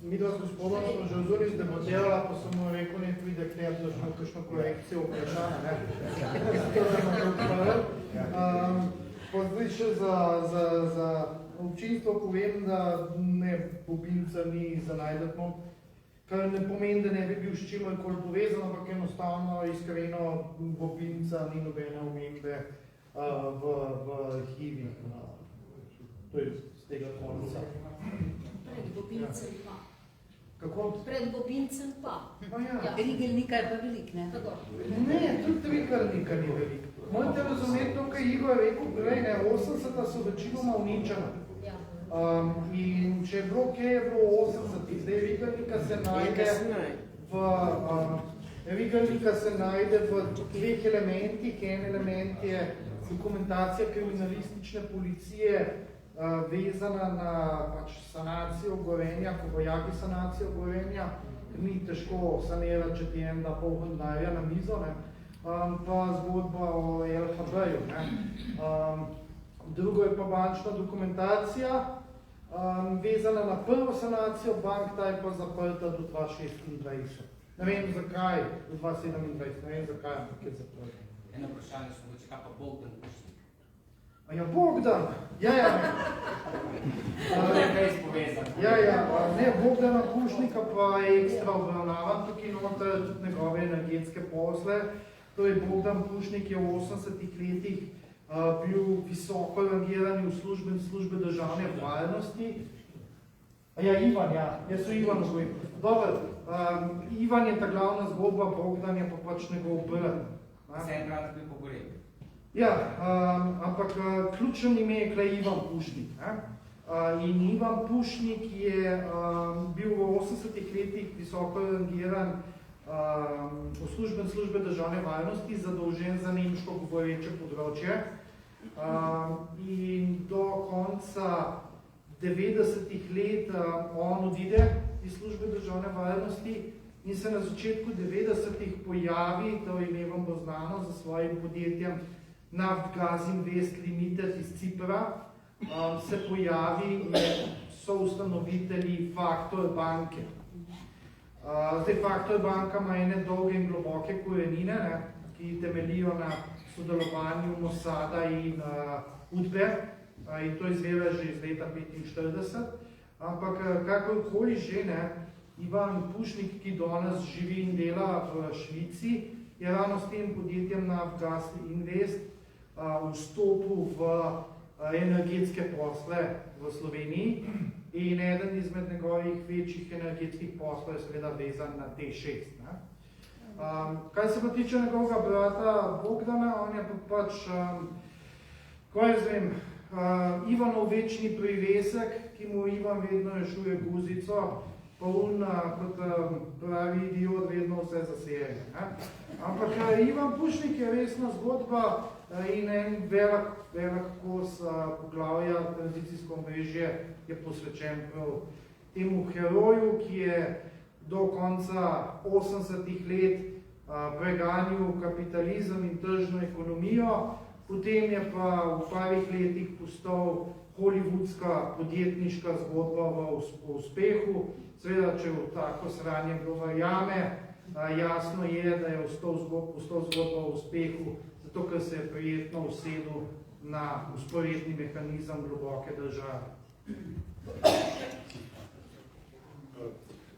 Mi dva s gospodom smo že vzori zdemotirala, pa sem mu rekel, ne pride k njemu, da smo kakšno korekcijo vprašanja. Pa zdaj še za občinstvo povem, da ne, Bobinca ni za najdetno, kar ne pomeni, da ne bi bil s čimerkoli povezan, ampak enostavno, iskreno, Bobinca ni nobene omembe v arhivih. To je z tega konca. Pred Bobincem pa. Kako? Pred Bobincem pa. Ja. Rigelnika je pa velik, ne? Tako. Ne, tudi Rigelnika ni velik. Morate razumeti to, kaj Igor je rekel prej, 80-ta so večinoma uničena. Ja. In če je bilo, kje je bilo 80-ih, zdaj Rigelnika se najde v dveh elementih. En element je dokumentacija kriminalistične policije, vezana na sanacijo Gorenja, ko vojaki sanacijo Gorenja, ni težko sanirati, če ti en da pol denarja na mizo, pa zgodba o LHB-ju. Drugo je pa bančna dokumentacija, vezana na prvo sanacijo bank, ta je pa zaprta do 2026. Ne vem zakaj, do 2027, ne vem zakaj, ampak je zaprta. Eno vprašanje smo reči, kaj pa Bogdan Pušnik? Ja, Bogdan! Ja. Kaj je spovezan? Ne, Bogdana Pušnika pa je ekstra obravnavan, tukaj noter tudi njegove energetske posle. To je Bogdan Pušnik je v 80-ih letih bil visoko rangiran v službe državne varnosti. Ja, Ivan, jaz so Ivan govorim. Dobro, Ivan je ta glavna zgodba, Bogdan je pa pač njegov brat. Vse enkrat bi pogorel. Ja, ampak ključno ime je kle Ivan Pušnik. In Ivan Pušnik je bil v 80-ih letih visoko rangiran uslužben službe državne varnosti, zadolžen za nemško govoreče področje. In do konca 90-ih let on odide iz službe državne varnosti in se na začetku 90-ih pojavi, to ime vam bo znano, za svojim podjetjem Naftgaz Invest Limited iz Cipra, se pojavi med soustanovitelji Faktor banke. Zdaj, Faktor banka ima ene dolge in globoke korenine, ki temelijo na sodelovanju Mossada in UDBE, in to izvela že iz leta 1945. Ampak kakorkoli že, Ivan Pušnik, ki danes živi in dela v Švici, je ravno s tem podjetjem Naftgaz Invest vstopil v energetske posle v Sloveniji in eden izmed njegovih večjih energetskih poslov je seveda vezan na T6. Kaj se pa tiče njegovega brata Bogdana, on je pač, kaj jaz vem, Ivanov večni privesek, ki mu Ivan vedno rešuje guzico, pa on, kot pravi idiot, vedno vse zaseje. Ampak Ivan Pušnik je resna zgodba in en velik kos poglavja tranzicijsko omrežje je posvečen prav temu heroju, ki je do konca 80-ih let preganjal kapitalizem in tržno ekonomijo, potem je pa v parih letih postal hollywoodska podjetniška zgodba v uspehu. Seveda, če v tako sranje kdo verjame, jasno je, da je postal zgodba v uspehu, zato ker se je prijetno usedel na usporedni mehanizem globoke države.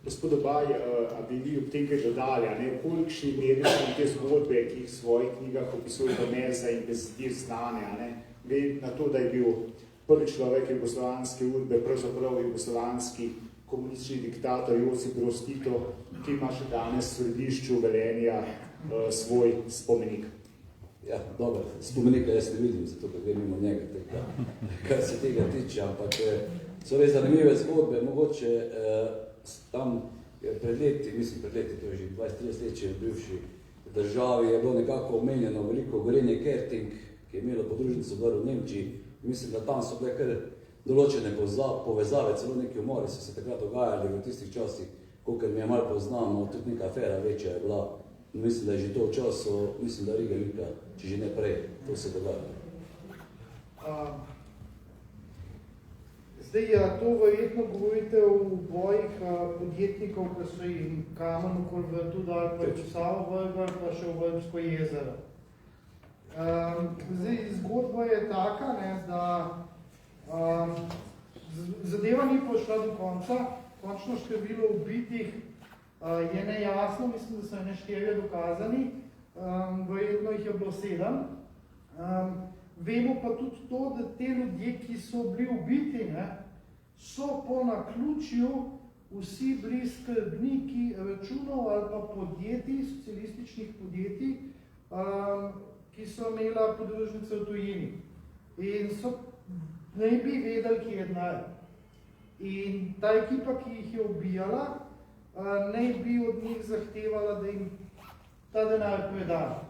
Gospod Obaj, a bi vi ob tem kaj dodali, v kolikšni meri so te zgodbe, ki jih v svojih knjigah opisuje Merza in Besedir znane, glede na to, da je bil prvi človek jugoslovanske UDBE, pravzaprav jugoslovanski komunistični diktator Josip Broz Tito, ki ima še danes v središču Velenja svoj spomenik. Ja, dobro, spomenika jaz ne vidim, zato ker grem mimo njega, kar se tega tiče, ampak so res zanimive zgodbe, mogoče tam pred leti, to je že 20-30 let, če v bivši državi je bilo nekako omenjeno veliko Gorenje Kerting, ki je imelo podružnico v Nemčiji. Mislim, da tam so bile kar določene povezave, celo neki umori so se takrat dogajali v tistih časih, kolikor mi je malo poznano, tudi neka afera večja je bila. Mislim, da je že to v času, mislim, da Riga Lika, če že ne prej, to se dogaja. Zdaj, to verjetno govorite o bojih podjetnikov, ki so jim kamen okoli vrtu dali, pa je Savo vrgel, pa še v Vrbsko jezero. Zdaj, zgodba je taka, da zadeva ni prišla do konca, končno število ubitih je nejasno, mislim, da so ene 4 dokazani, verjetno jih je bilo 7. Vemo pa tudi to, da te ljudje, ki so bili ubiti, so po naključju vsi bili skrbniki računov ali pa podjetij, socialističnih podjetij, ki so imela podružnice v tujini. In so naj bi vedeli, kje je denar. In ta ekipa, ki jih je ubijala, naj bi od njih zahtevala, da jim ta denar preda.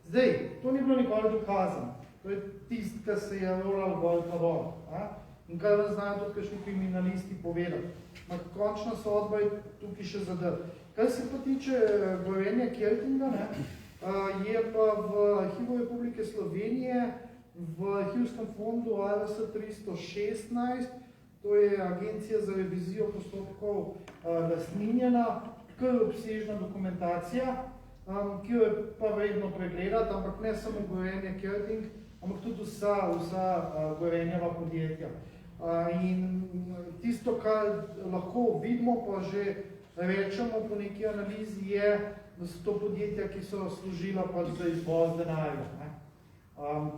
Zdaj, to ni bilo nikoli dokazano. To je tisti, ki se je rolal gol pa dol. In kar vam znajo tudi kakšni kriminalisti povedati. Končna sodba je tukaj še zadrl. Kar se pa tiče Gorenja Kertinga, je pa v Arhivu Republike Slovenije v Arhivskem fondu ARS 316, to je Agencija za revizijo postopkov lastninjena, kar obsežna dokumentacija, ki jo je pa vredno pregledati, ampak ne samo Gorenje Kerting, ampak tudi vsa Gorenjeva podjetja. In tisto, kar lahko vidimo, pa že rečemo po neki analizi, je, da so to podjetja, ki so služila pač za izvoz denarja,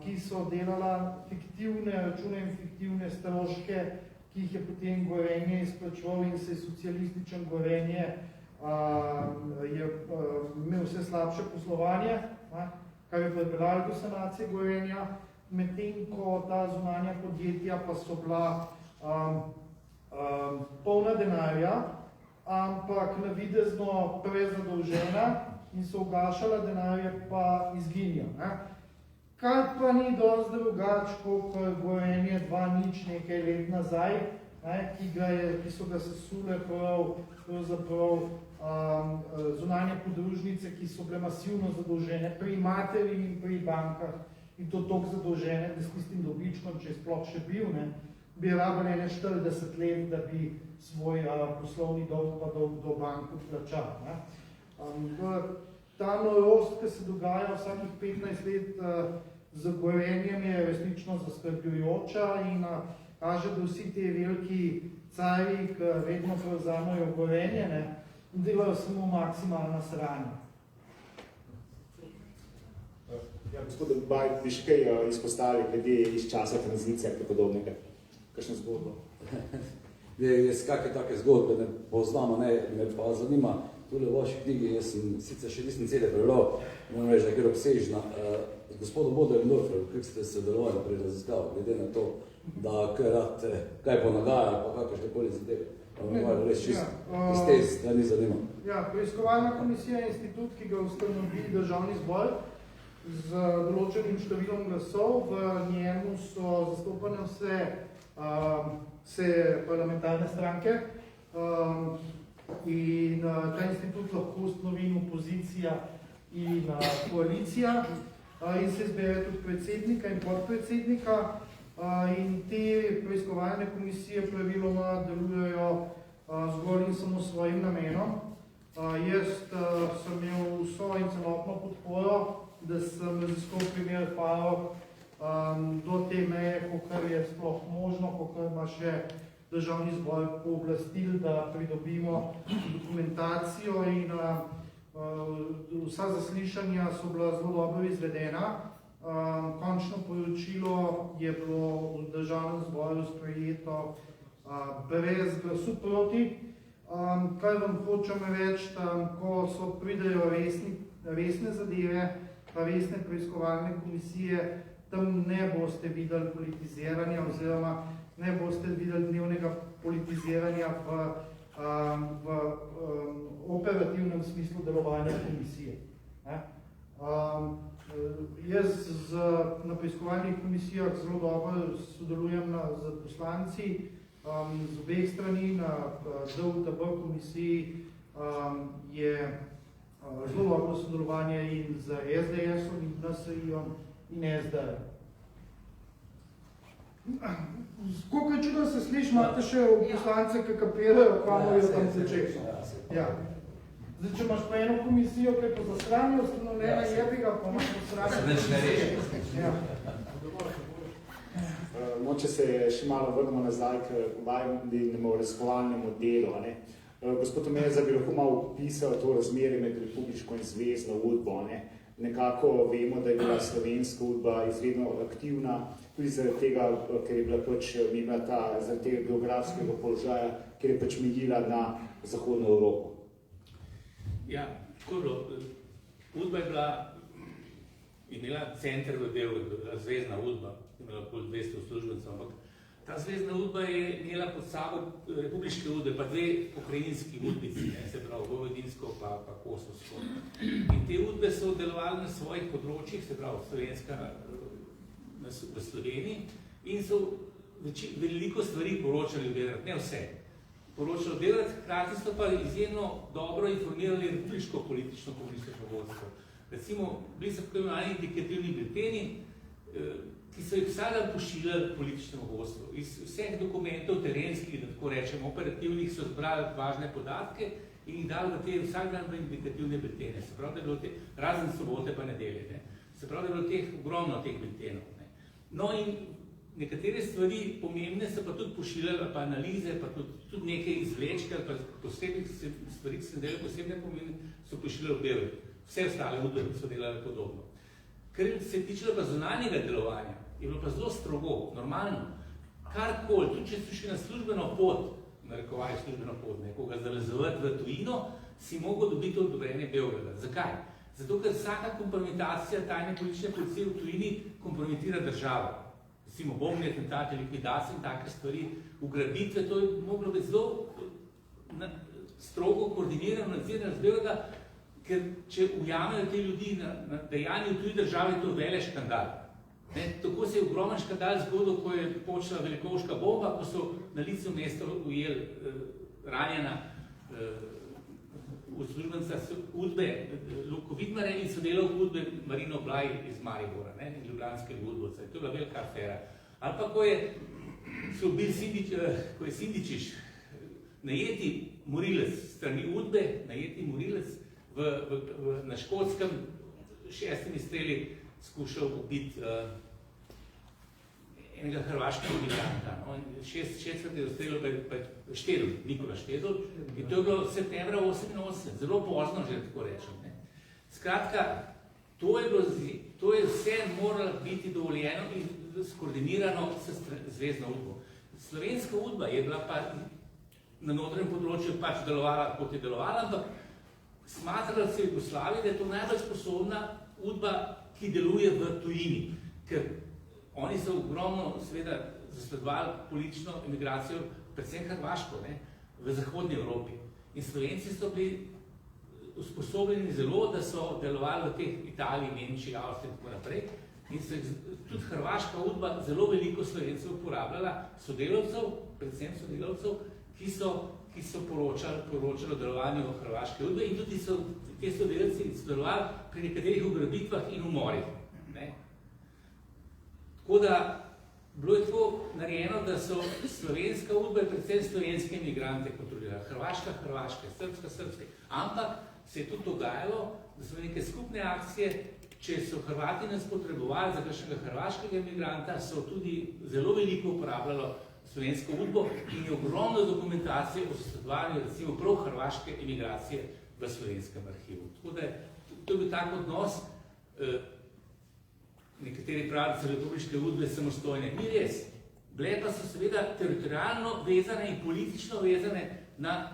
ki so delala fiktivne račune in fiktivne stroške, ki jih je potem Gorenje izplačeval in se je socialističen Gorenje je imel vse slabše poslovanje, kar je pripeljalo do sanacije Gorenja, medtem ko ta zunanja podjetja pa so bila polna denarja ampak navidezno prezadolžena in so ugašala, denarje pa izginja. Kar pa ni dosti drugač, kot Gorenje 2:0 nekaj let nazaj, ki so ga sesule pravzaprav zunanje podružnice, ki so bile masivno zadolžene pri materi in pri bankah, in to toliko zadolžene, da s tistim dobičkom, če je sploh še bil, bi rabili 40 let, da bi svoj poslovni dolg pa do bank odplačal. Ta norost, ki se dogaja vsakih 15 let z Gorenjem, je resnično zaskrbljujoča in kaže, da vsi te veliki carji, ki vedno prevzamejo Gorenje, delajo samo maksimalna sranja. Ja, gospod Baj, bi še kaj izpostavili glede iz časa tranzicije ali podobnega? Kakšno zgodbo? Jaz kakve take zgodbe ne poznam, me pa zanima, tule v vaši knjigi, jaz sicer še nisem cele prebral, moram reči, da je kjer obsežna. Z gospodom Bodendorferom, kako ste sodelovali pri raziskavu, glede na to, da kaj ponagaja, pa kakšne koli zadeve. Res čisto iz te strani zanima. Ja, preiskovalna komisija je institut, ki ga ustanovi Državni zbor z določenim številom glasov. V njemu so zastopane vse parlamentarne stranke in ta institut lahko ustanovi opozicija in koalicija in se izbere tudi predsednika in podpredsednika in te preiskovalne komisije praviloma delujejo zgolj in samo svojim namenom. Jaz sem imel vso in celotno podporo, da sem raziskal primer Farrokh do te meje, kakor je sploh možno, kakor ima še Državni zbor pooblastil, da pridobimo dokumentacijo in vsa zaslišanja so bila zelo dobro izvedena. Končno poročilo je bilo v Državnem zboru sprejeto brez glasu proti. Kar vam hočem reči, ko pridejo resne zadeve, pa resne preiskovalne komisije, tam ne boste videli politiziranja oziroma ne boste videli dnevnega politiziranja v operativnem smislu delovanja komisije. Jaz na preiskovalnih komisijah zelo dobro sodelujem z poslanci z obeh strani. Na DUTB komisiji je zelo dobro sodelovanje in z SDS-om in NSI-om in SD-om. Koliko je čudno se sliši, imate še poslance, ki kapirajo, kamo jo tam začeti. Ja. Zdaj, če imaš pa eno komisijo, ki je po zasranju ustanovljena, jebi ga, pa imaš po sranju. Ja. Če se še malo vrnemo nazaj k vajnemu raziskovalnemu delu. Gospod Tomeza bi lahko malo opisal to razmerje med republiško in zvezno udbo. Nekako vemo, da je bila slovenska udba izredno aktivna, tudi zaradi tega, ker je bila imela zaradi tega geografskega položaja, ker je mejila na Zahodno Evropo. Ja, tako je bilo. Udba je imela center v Beogradu, zvezna udba, imela okoli 200 uslužbencev, ampak ta zvezna udba je imela pod sabo republiške udbe, pa dve pokrajinski udbici, se pravi Vojvodinsko pa Kosovsko. In te udbe so delovali na svojih področjih, se pravi slovenska v Sloveniji, in so veliko stvari poročali obdelati, ne vse. Poročali obdelati, hkrati so pa izjemno dobro informirali republiško politično komunistično vodstvo. Recimo, bili so tako imenovani indikativni bilteni, ki so jih vsak dan pošiljali političnemu vodstvu. Iz vseh dokumentov terenskih, da tako rečemo, operativnih, so zbrali važne podatke in jih dali v te vsak dan v indikativne biltene. Se pravi, da je bilo te, razen sobote pa nedelje. Se pravi, da je bilo teh ogromno teh biltenov. No in nekatere stvari pomembne so pa tudi pošiljali, pa analize, pa tudi nekaj izvlečke, ali pa posebnih stvari, ki se delali posebne pomembne, so pošiljali v Beograd. Vse ostale udbe so delali podobno. Ker se tiče pa zunanjega delovanja, je bilo pa zelo strogo, normalno. Karkoli, tudi če so šli na službeno pot, narekovaj službeno pot, nekoga zalezovati v tujino, si mogel dobiti odobrenje Beograda. Zakaj? Zato, ker vsaka kompromitacija tajne politične policije v tujini kompromitira državo. Recimo bombni atentati, likvidacije in take stvari, ugrabitve, to je moglo biti zelo strogo koordinirano, nadzirano zbega, ker če ujamejo te ljudi na dejanju tuji države, je to velik škandal. Tako se je ogromen škandal zgodil, ko je počela velikovška bomba, ko so na licu mesta ujeli ranjena uslužbenca Udbe, Luko Vidmare in sodelavko Udbe Marino Blaj iz Maribora, in ljubljanskega udbovca. To je bila velika afera. Ali pa ko je Sindičić najeti morilec strani Udbe, najeti morilec na Škotskem 6 streli skušal ubiti enega hrvaškega migranta. 6 je ustrelil Štedl, Nikola Štedl, in to je bilo septembra 88, zelo pozno, že tako rečem. Skratka, to je vse moralo biti dovoljeno in skoordinirano s zvezdno udbo. Slovenska udba je bila pa na notranjem področju pač delovala, kot je delovala, ampak smatrala se v Jugoslaviji, da je to najbolj sposobna udba, ki deluje v tujini, ker oni so ogromno seveda zasledovali politično emigracijo, predvsem Hrvaško, v zahodni Evropi. In Slovenci so bili usposobljeni zelo, da so delovali v teh Italiji, Nemčiji, Avstriji in tako naprej. In se tudi hrvaška udba zelo veliko Slovencev uporabljala, sodelavcev, predvsem sodelavcev, ki so poročali o delovanju hrvaške udbe in tudi so te sodelavci sodelovali pri nekaterih ugrabitvah in umorih. Tako da bilo je tako narejeno, da so slovenska udba predvsem slovenske imigrante kontrolirali. Hrvaške, srpske. Ampak se je tudi dogajalo, da so neke skupne akcije, če so Hrvati nas potrebovali za kakšnega hrvaškega imigranta, so tudi zelo veliko uporabljalo slovensko udbo in je ogromno dokumentacije o zasledovanju recimo prav hrvaške imigracije v slovenskem arhivu. Tako da to je bil tak odnos, nekateri pravijo, da so republiške udbe samostojne. Ni res. Bile pa so seveda teritorijalno vezane in politično vezane na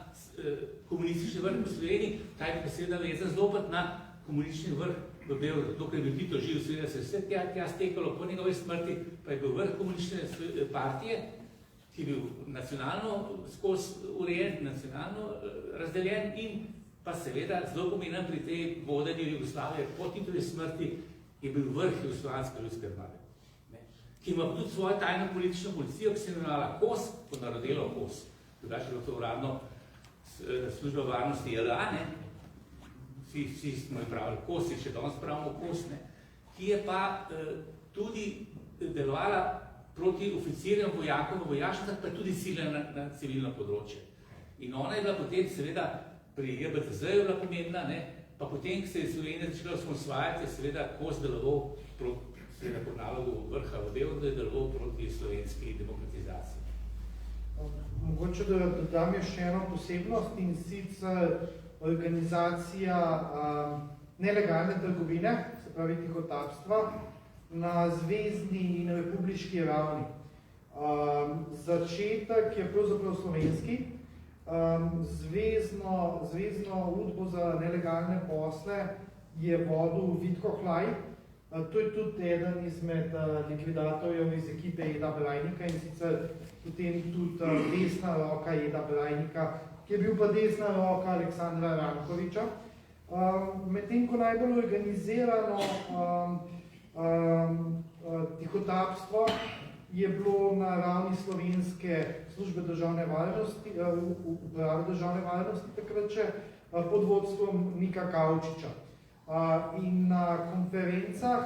komunistični vrh v Sloveniji, ta je pa seveda vezan zopet na komunistični vrh v Beogradu. Dokaj je bil Tito živ, seveda se vse tja stekalo po njegovi smrti, pa je bil vrh komunistične partije, ki je bil nacionalno skozi urejen, nacionalno razdeljen in pa seveda zelo pomemben pri tej vodenju Jugoslavije po Titovi smrti je bil vrh Jugoslovanske ljudske armade, ki ima tudi svojo tajno politično policijo, ki se je imenovala KOS, kot narodelo KOS. Drugače je bilo to uradno služba varnosti JLA, vsi smo jo pravili KOS, še danes pravimo KOS, ki je pa tudi delovala proti oficirjem, vojakom v vojašnicah, pa tudi sile na civilno področje. In ona je bila potem seveda pri JBTZ-ju bila pomembna, pa potem, ko se je Slovenija začela osvajati, je seveda KOS deloval seveda pod nalogu vrha v Beogradu, je deloval proti slovenski demokratizaciji. Mogoče da dodam še eno posebnost in sicer organizacija nelegalne trgovine, se pravi tihotapstva, na zvezdni in republiški ravni. Začetek je pravzaprav slovenski. Zvezdno udbo za nelegalne posle je vodil Vitko Hlaj. To je tudi eden izmed likvidatorjev iz ekipe Eda Blajnika in sicer potem tudi desna roka Eda Blajnika, ki je bil pa desna roka Aleksandra Rankoviča. Medtem ko najbolj organizirano tihotapstvo je bilo na ravni slovenske službe državne varnosti, uprave državne varnosti takrat še pod vodstvom Nika Kavčiča. In na konferencah,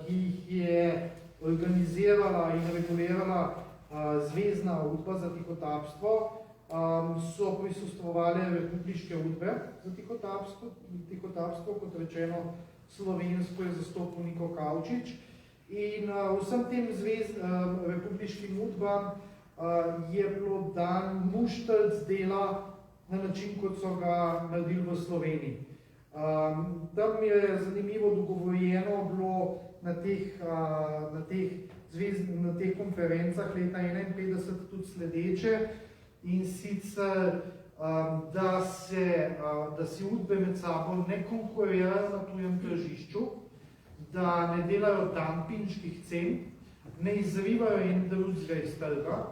ki jih je organizirala in regulirala zvezdna udba za tihotapstvo, so prisustvovali republiške udbe za tihotapstvo, kot rečeno, slovensko je zastopil Niko Kavčič. In vsem tem republiškim udbam je bilo dan muštelc dela na način, kot so ga naredili v Sloveniji. Tam je zanimivo dogovorjeno bilo na teh konferencah leta 1951 tudi sledeče, in sicer, da si udbe med sabo ne konkurirajo na tujem tržišču, da ne delajo dampinških cen, ne izrivajo en drugega iz trga,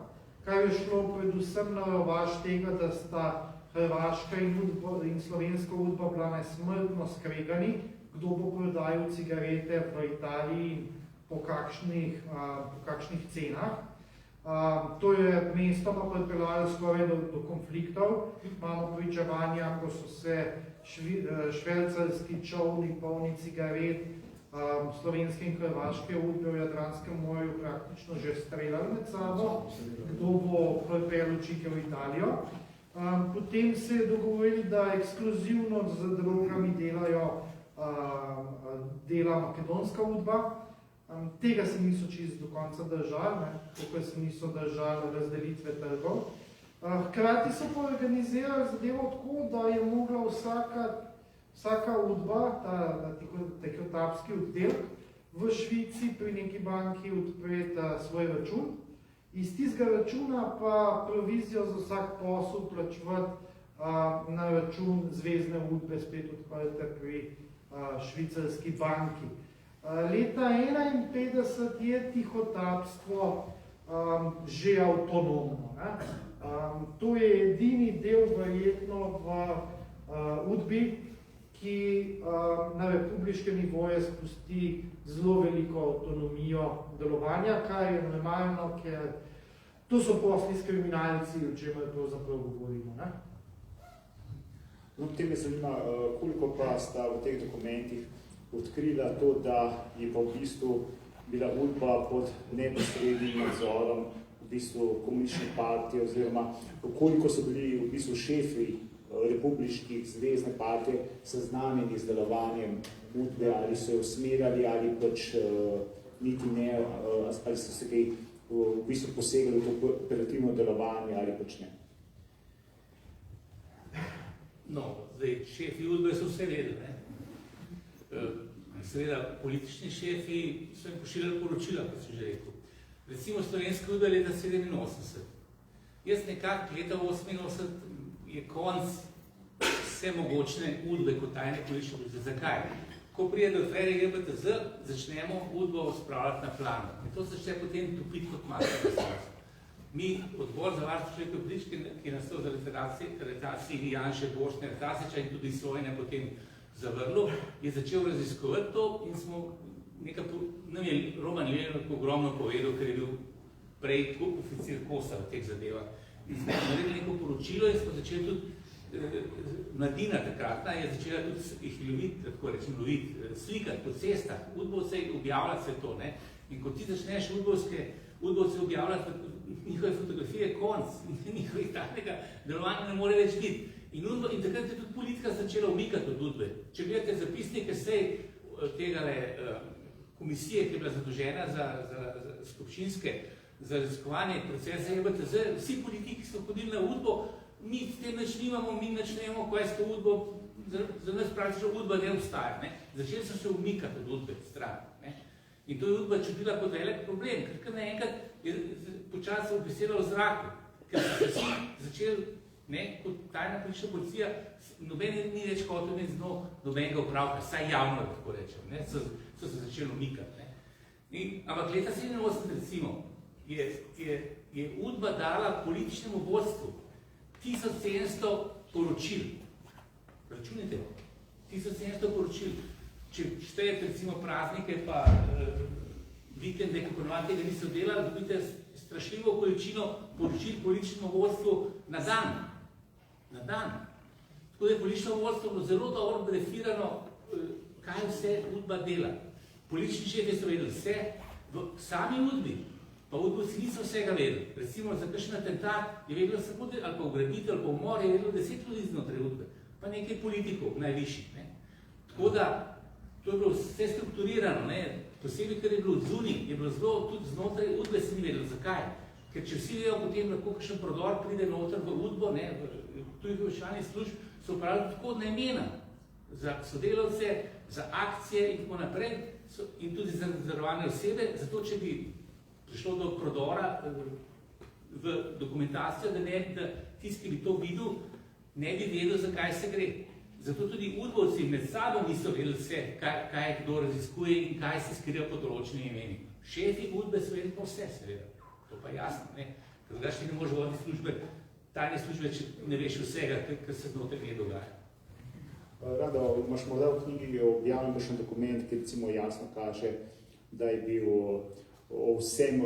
kar je šlo predvsem na rovaš tega, da sta hrvaška in slovenska udba bila nesmrtno skregani, kdo bo prodajal cigarete v Italiji in po kakšnih cenah. To je mestoma pripeljalo skoraj do konfliktov. Imamo pričevanja, ko so se švercarski čolni polni cigaret slovenske in hrvaške udbe v Jadranskem morju praktično že streljali med sabo, kdo bo pripeljal čike v Italijo. Potem se je dogovorili, da ekskluzivno z drogami dela makedonska udba. Tega se niso čisto do konca držali, tukaj se niso držali razdelitve trgov. Hkrati so pa organizirali zadevo tako, da je mogla vsaka udba, ta tihotapski oddelek, v Švici pri neki banki odpreti svoj račun. Iz tistega računa pa provizijo za vsak posel plačevati na račun zvezne udbe, spet odprte pri švicarski banki. Leta 1951 je tihotapstvo že avtonomno. To je edini del verjetno v udbi, ki na republiškem nivoju spusti zelo veliko avtonomijo delovanja, kar je normalno, ker to so posli s kriminalci, o čemer pravzaprav govorimo. No, potem me zanima, koliko pa sta v teh dokumentih odkrila to, da je pa v bistvu bila udba pod neposrednim nadzorom v bistvu komunistične partije, oziroma koliko so bili v bistvu šefi republiških zvezne partije seznanjeni z delovanjem udbe, ali so jo usmerjali, ali pač niti ne, ali so se kaj v bistvu posegali v to operativno delovanje, ali pač ne. No, zdaj, šefi udbe so vse vedeli, ne? Seveda, politični šefi so jim pošiljali poročila, kot sem že rekel. Recimo slovenska udba leta 87. Jaz nekako leta 88 je konc vse mogočne udbe kot tajne politične politike. Zakaj? Ko prije do afere GBTZ, začnemo udbo spravljati na plano. In to se začne potem topiti kot masno. Mi, odbor za varstvo človekove politike, ki je nastal za aretaciji Janše Boštne Tasića in tudi Sojene potem zavrlo, je začel raziskovati to in smo nam je Roman Leonard ogromno povedal, ker je bil prej oficir Kosa v teh zadevah. In smo naredili neko poročilo in smo začeli tudi, mladina takratna je začela tudi jih loviti, tako rečem, loviti, slikati po cestah, udbovce objavljati vse to, ne? In ko ti začneš udbovce objavljati, njihove fotografije konc, njihovih takega delovanja ne more več biti. In takrat je tudi politika začela umikati od udbe. Če gledate zapisnike sej tegale komisije, ki je bila zadolžena za skupščinske, za raziskovanje procesa GBTZ, vsi politiki so hodili na udbo, mi s tem nič nimamo, mi nič ne vemo, kaj je s to udbo, za nas praktično udba ne obstaja. Ne? Začeli so se umikati od udbe stran. Ne? In to je udba čutila kot velik problem, ker naenkrat je počasno obvisela v zraku, ker so se vsi začeli, kot tajna politična policija, noben ni več hotel imeti z njo nobenega upravka, saj javno, tako rečem, so se začeli umikati. Ampak leta 87, recimo, je udba dala političnemu vodstvu 1700 poročil. Računite, 1700 poročil. Če štejete recimo praznike pa vikende, kako ponovadi tega niso delali, dobite strašljivo količino poročil političnemu vodstvu na dan. Na dan. Tako da je politično vodstvo bilo zelo dobro brefirano, kaj vse udba dela. Politični šefi so vedeli vse, v sami udbi, pa udbovci niso vsega vedeli. Recimo za kakšen atentat je vedelo samo, ali pa ugrabitev, ali pa umor, je vedelo 10 ljudi znotraj udbe, pa nekaj politikov, najvišjih. Tako da, to je bilo vse strukturirano, posebej, ker je bilo zunaj, je bilo zelo tudi znotraj udbe, se ni vedelo. Zakaj? Ker če vsi vejo, potem lahko kakšen prodor pride noter v udbo, tujih obveščevalnih služb so upravljali tako namena za sodelavce, za akcije in tako naprej, in tudi za nadzorovane osebe, zato če bi prišlo do prodora v dokumentacijo, da tisti, ki bi to videl, ne bi vedel, zakaj se gre. Zato tudi udbovci med sabo niso vedeli vse, kaj kdo raziskuje in kaj se skriva pod določenimi imeni. Šefi udbe so vedeli pa vse, seveda. To pa jasno, ker drugače ne može voditi službe tajne službe, če ne veš vsega, kar se znotraj nje dogaja. Rado, imaš morda v knjigi objavljen kakšen dokument, ki recimo jasno kaže, da je bil o vsem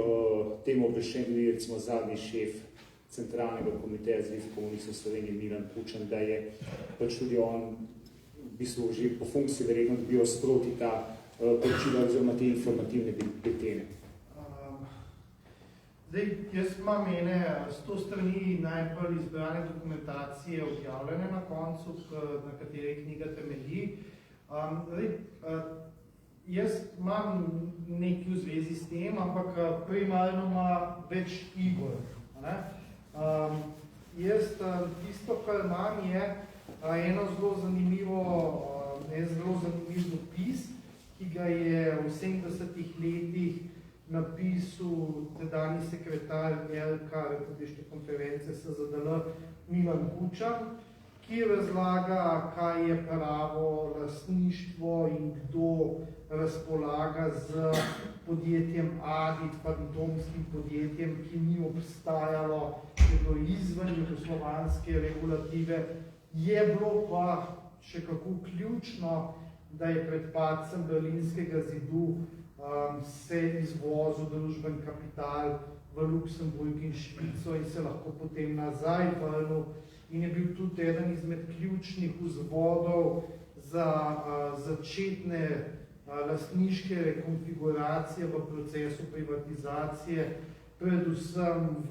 tem obveščen tudi recimo zadnji šef Centralnega komiteja Zveze komunistov Slovenije Milan Kučan, da je pač tudi on v bistvu že po funkciji verjetno dobil sproti ta poročila oziroma te informativne biltene. Zdaj, jaz imam 100 strani najbolj izbrane dokumentacije objavljene na koncu, na kateri knjiga temelji. Jaz imam nekaj v zvezi s tem, ampak primarno ima več Igor. Jaz tisto, kar imam, je eno zelo zanimiv dopis, ki ga je v 70-ih letih napisal tedanji sekretar LK Republiške konference SZDL Milan Kučan, ki razlaga, kaj je pravo lastništvo in kdo razpolaga z podjetjem Adit, fantomskim podjetjem, ki ni obstajalo, je bilo izven jugoslovanske regulative. Je bilo pa še kako ključno, da je pred padcem Berlinskega zidu se izvozil družben kapital v Luksemburg in Švico in se lahko potem nazaj vrnil in je bil tudi eden izmed ključnih vzvodov za začetne lastniške rekonfiguracije v procesu privatizacije, predvsem v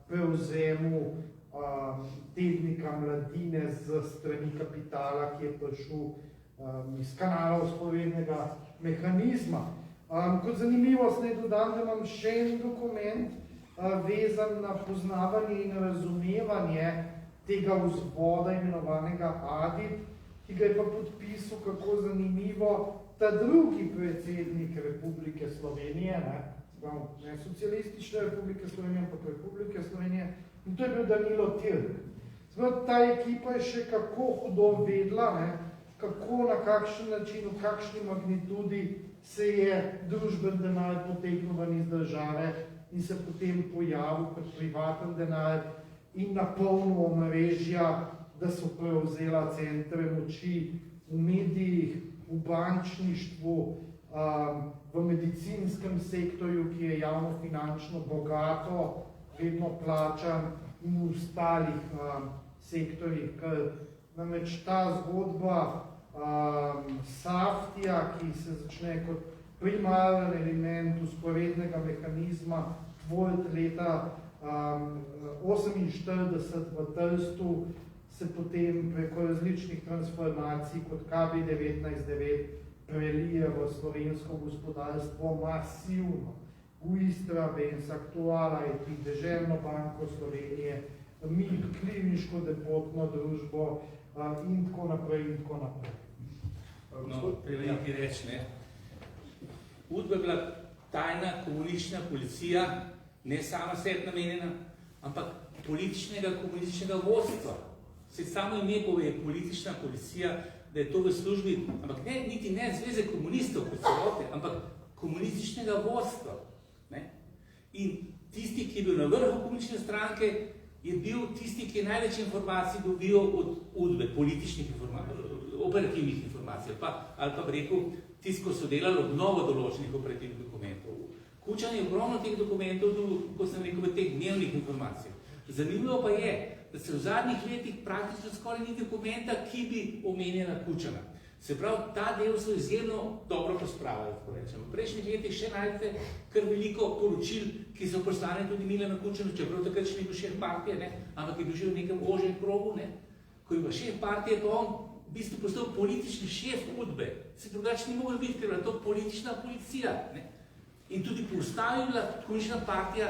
prevzemu tednika Mladine z strani kapitala, ki je prišel iz kanala vzporednega mehanizma. Kot zanimivost naj dodam, da imam še en dokument vezan na poznavanje in razumevanje tega vzvoda imenovanega Adit, ki ga je pa podpisal, kako zanimivo, ta drugi predsednik Republike Slovenije, ne socialistične Republike Slovenije, ampak Republike Slovenije, in to je bil Danilo Tirk. Ta ekipa je še kako hudo vedla, kako, na kakšen način, v kakšni magnitudi se je družben denar potegnil ven iz države in se potem pojavil kot privaten denar in napolnil omrežja, da so prevzela centre moči v medijih, v bančništvu, v medicinskem sektorju, ki je javno-finančno bogato, vedno plačan, in v ostalih sektorjih, ker namreč ta zgodba Saftija, ki se začne kot primaren element vzporednega mehanizma tvoriti leta 1948 v Trstu, se potem preko različnih transformacij kot KB19-9 prelije v slovensko gospodarstvo masivno. V Istrabenz, Aktuala, Deželno banko Slovenije, MIP, kliniško depotno družbo in tako naprej in tako naprej. No, treba nekaj reči, ne. Udba je bila tajna komunistična policija, ne sama sebi namenjena, ampak političnega komunističnega vodstva. Se samo ime pove politična policija, da je to v službi, ampak ne, niti ne Zveze komunistov kot celote, ampak komunističnega vodstva. Ne. In tisti, ki je bil na vrhu komunistične stranke, je bil tisti, ki je največ informacij dobil od Udbe, političnih informacij, operativnih informacij, ali pa bi rekel, tisti, ko so delali obnovo določenih operativnih dokumentov. Kučan je ogromno teh dokumentov, ko sem rekel, v teh dnevnih informacijah. Zanimivo pa je, da se v zadnjih letih praktično skoraj ni dokumenta, ki bi omenjala Kučana. Se pravi, ta del so izjemno dobro pospravili, tako rečem. V prejšnjih letih še najdete kar veliko poročil, ki so poslane tudi Milanu Kučanu, čeprav takrat še ni bil šef partije, ne? Ampak je bil že v nekem ožjem krogu, ne? Ko je bil šef partije, pa on v bistvu postal politični šef Udbe. Se drugače ni mogel biti, ker je to politična policija. Ne? In tudi po ustavi je bila komunistična partija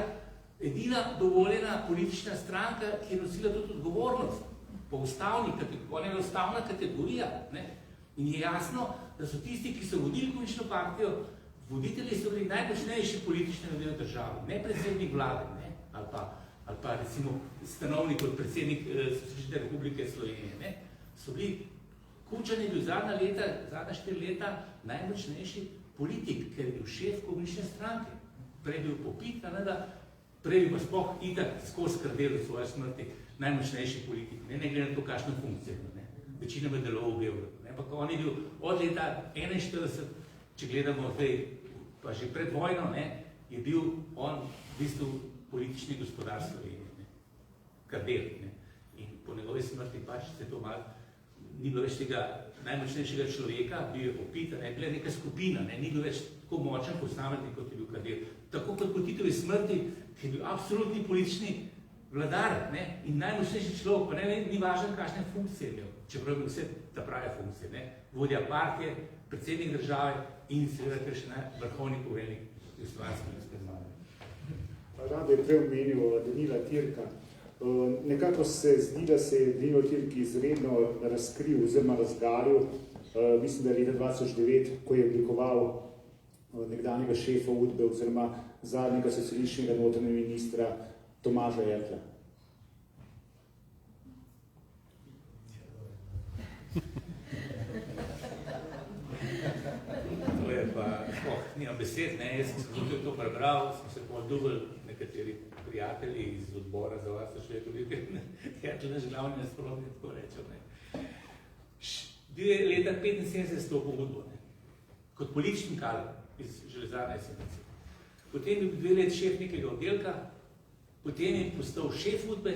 edina dovoljena politična stranka, ki je nosila tudi odgovornost. Po ustavni kategoriji, ona je ustavna kategorija. Ne? In je jasno, da so tisti, ki so vodili komunistično partijo, voditelji so bili najmočnejši politični ljudje v državi, ne predsednik vlade, ne? Ali pa recimo stanovnik kot predsednik Socialistične Republike Slovenije. Ne? So bili, Kučan je bil zadnja 4 leta najmočnejši politik, ker je bil šef komunistične stranke. Prej bil popit, prej pa sploh itak skozi skrbel v svoje smrti najmočnejši politik, ne glede na to, kakšno funkcijo. Večina bi deloval v Beogradu. Ampak on je bil od leta 41, če gledamo zdaj, pa že pred vojno, je bil on v bistvu politični gospodar Slovenije. Kardel. In po njegovi smrti pač se to malo, ni bilo več tega najmočnejšega človeka, bil je opit, bila neka skupina, ni bil več tako močen posameznik, kot je bil Kardel. Tako kot po Titovi smrti, ki je bil absolutni politični vladar in najmočnejši človek, pa ni važno, kakšne funkcije je imel, čeprav je vse ta prave funkcije, vodja partije, predsednik države in seveda še vrhovni poveljnik Jugoslovanske ljudske zmage. Rado je prej omenil Danila Tirka. Nekako se zdi, da se je Danilo Tirk izredno razkril oziroma razgalil, mislim, da je leta 2009, ko je oblikoval nekdanjega šefa UDBE oziroma zadnjega socialističnega notranjega ministra Tomaža Ertla. To je pa, nimam besed, jaz sem se to prebral, smo se podubili nekateri prijatelji iz odbora za varstvo človekovih pravic, Ertl naš glavni nasprotnik, tako rečem. Bil je leta 1975 stopil v UDBO, kot politični kader iz železarne SMC. Potem je bil 2 leti šef nekega oddelka, potem je postal šef UDBE,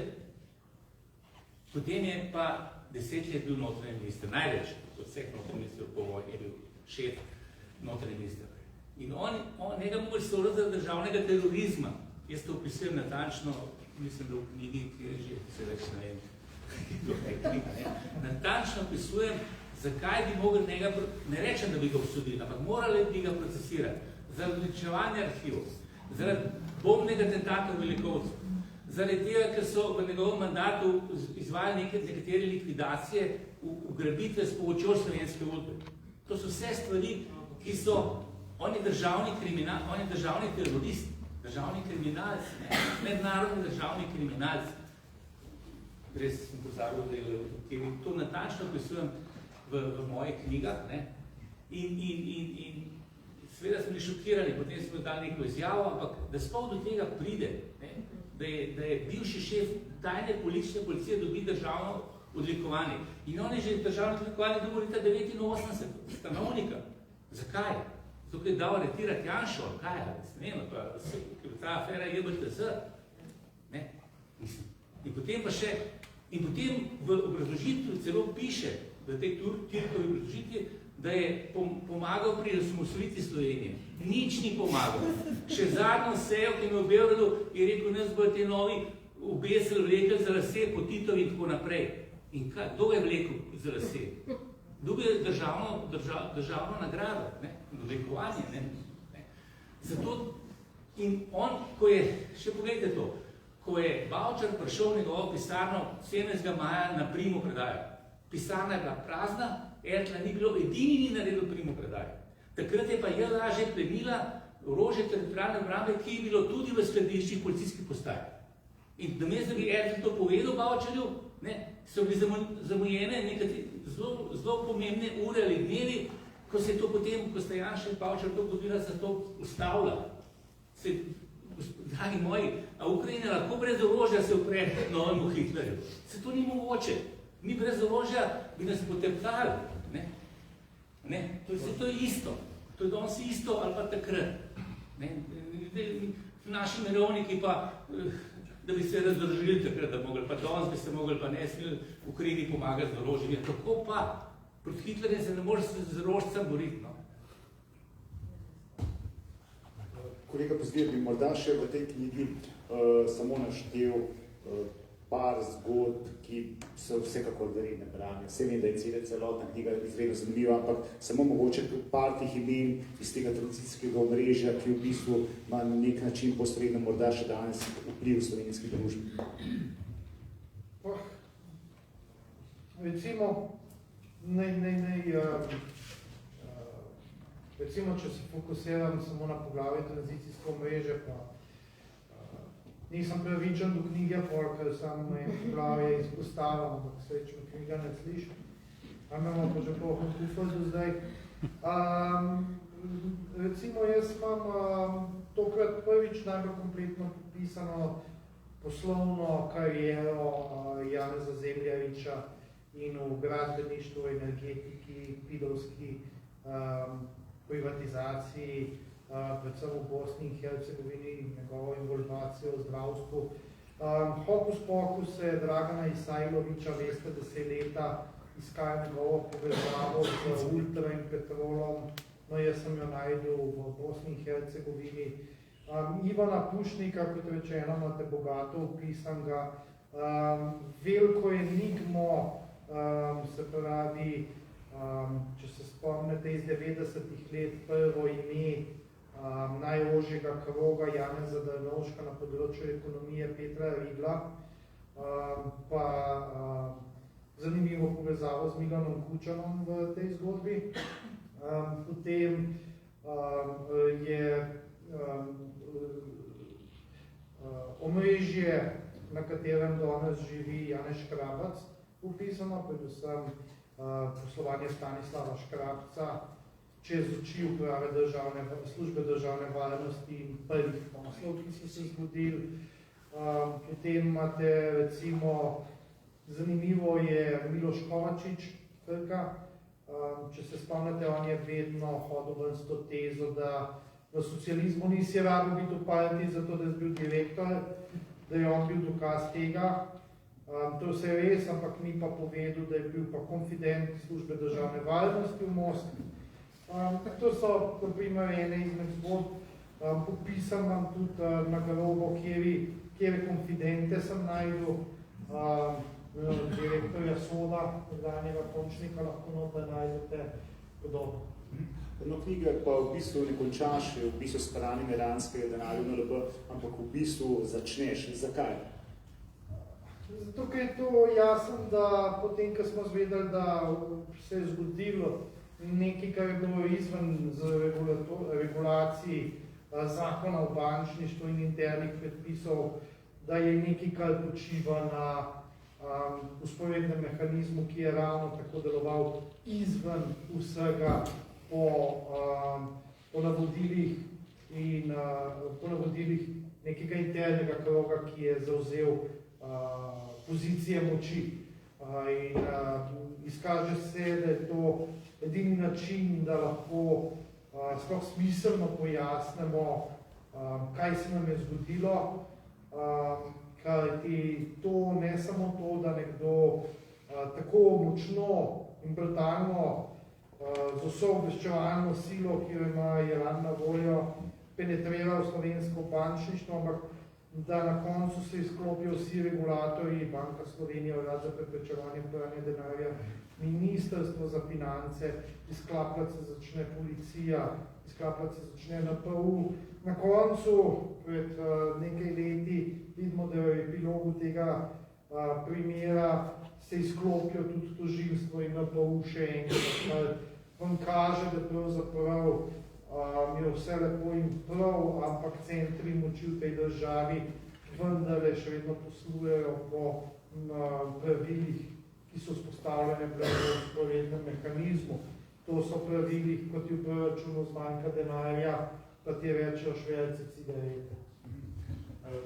potem je pa 10 let bil notranji minister, največ od vseh notranjih ministrov po vojni je bil šef notranji minister. In njega mogo izstavljati za državnega terorizma. Jaz to opisujem natančno, mislim, da v knjigi, ki je že, se več ne vem, natančno opisujem, zakaj bi mogli njega, ne rečem, da bi ga obsodili, ampak morali bi ga procesirati. Zaradi uničevanja arhivov, zaradi bombnega atentata v Velikovcu, zaradi tega, ker so v njegovem mandatu izvajali nekatere likvidacije, ugrabitve s pomočjo slovenske UDBE. To so vse stvari, ki so, on je državni terorist, državni kriminalc, mednarodni državni kriminalc. Res sem pozabil, da je to natančno opisujem v mojih knjigah. In seveda smo bili šokirani, potem smo dali neko izjavo, ampak da sploh do tega pride, da je bivši šef tajne politične policije dobi državno odlikovanje. In on je že državno odlikovanje dobil leta 1989, stanovnika. Zakaj? Zato, ker je dal aretirati Janšo, kaj je, ne vem, pa ker ta afera JBTZ. In potem pa še, in potem v obrazložitvi celo piše, v tej Tirkovi obrazložitvi, da je pomagal pri osamosvojitvi Slovenije. Nič ni pomagal. Še zadnjo sejo, ki je v Beogradu, je rekel, nas bojo te novi obesili, vlekel za lase po Titovi in tako naprej. In kaj, kdo je vlekel za lase? Dobil je državno nagrado, odlikovanje. Zato, in on, ko je, še pogledajte to, ko je Bavčar prišel v njegovo pisarno 17. maja na Primo predajo, pisarna je bila prazna, Ertla ni bilo, edini ni naredil Primo predajo. Takrat je pa JLA že plenila orožje teritorialne obrambe, ki je bilo tudi v skladiščih policijskih postaj. In namesto, da bi Ertl to povedal Bavčarju, so bili zamujene zelo pomembne ure ali dnevi, ko se je to potem, ko sta Janša in Bavčar to dobila, se to ustavlja. Dragi moji, a Ukrajina lahko brez orožja se upre novemu Hitlerju? Se to ni mogoče. Mi brez orožja bi nas poteptali. To je isto. To je danes isto ali pa takrat. Naši mirovniki pa, da bi se razdružili takrat, da mogli, pa danes bi se mogli, pa ne smeli Ukrajini pomagati z orožjem. Kako pa? Proti Hitlerjem se ne more z orožcem boriti. Kolega Pozdir, bi morda še v tej knjigi samo naštel par zgodb, ki so vsekakor verjetne branje. Vse vem, da je celotna knjiga izredno zanimiva, ampak samo mogoče par tih imen iz tega tradicijskega omrežja, ki v bistvu ima na nek način posredno morda še danes vpliv v slovenski družbi. Recimo, če se fokusiram samo na poglavje tranzicijsko omrežje, pa nisem pravičen do knjige, ker sam poglavje izpostavljam, ampak srečno knjiga ne slišim. Imamo pa že pohod kufal do zdaj. Recimo, jaz imam tokrat prvič najbolj kompletno popisano poslovno kariero Janeza Zemljariča in v gradbeništvu, energetiki, pidovski privatizaciji, predvsem v Bosni in Hercegovini, njegovo involvacijo v zdravstvu. Hokus pokus se Dragana Isajloviča, veste, da se leta iskajo njegovo povezavo z Ultra in Petrolom, no jaz sem jo najdel v Bosni in Hercegovini. Ivana Pušnika, kot rečeno, imate bogato opisanega, veliko enigmo, se pravi, če se spomnite iz 90-ih let, prvo ime najožjega kroga Janeza Drnovška na področju ekonomije Petra Rigla, pa zanimivo povezavo z Milanom Kučanom v tej zgodbi. Potem je omrežje, na katerem danes živi Janez Škrabac, upisano, predvsem poslovanje Stanislava Škrabca, čez oči uprave službe državne varnosti in prvih poslov, ki so se zgodili. Potem imate, recimo, zanimivo je Miloš Kovačič, Krka. Če se spomnite, on je vedno hodil ven s to tezo, da v socializmu nisi rabil biti v partiji, zato da je bil direktor, da je on bil dokaz tega. To vse je res, ampak ni pa povedal, da je bil pa konfident službe državne varnosti v Moskvi. To so, na primer, ene izmed zgodb. Popisan vam tudi na grobo, kjere konfidente sem najdel, direktorja Soda, nekdanjega Končnika, lahko noter najdete podobno. No, knjiga pa v bistvu ne končaš v bistvu s pranjem iranskega denarja v NLB, ampak v bistvu začneš. Zakaj? Zato, ker je to jasno, da potem, ko smo zvedeli, da se je zgodilo nekaj, kar je bilo izven z regulaciji zakona o bančništvu in internih predpisov, da je nekaj, kar počiva na vzporednem mehanizmu, ki je ravno tako deloval izven vsega po navodilih nekega internega kroga, ki je zavzel pozicije moči. In izkaže se, da je to edini način, da lahko sploh smiselno pojasnimo, kaj se nam je zgodilo, kajti to ne samo to, da nekdo tako močno in brutalno z vso obveščevalno silo, ki jo ima Iran na voljo, penetrira v slovensko bančništvo, ampak da na koncu se izklopijo vsi regulatorji, Banka Slovenije, Urad za preprečevanje pranja denarja, Ministrstvo za finance, izklapljati se začne policija, izklapljati se začne NPU. Na koncu, pred nekaj leti, vidimo, da v epilogu tega primera se izklopijo tudi tožilstvo in NPU še enkrat, kar vam kaže, da pravzaprav je vse lepo in prav, ampak centri moči v tej državi vendarle še vedno poslujejo po pravilih, ki so vzpostavljene v vzporednem mehanizmu. To so pravilih, kot je v proračunu zmanjka denarja, pa ti rečejo šverce cigarete.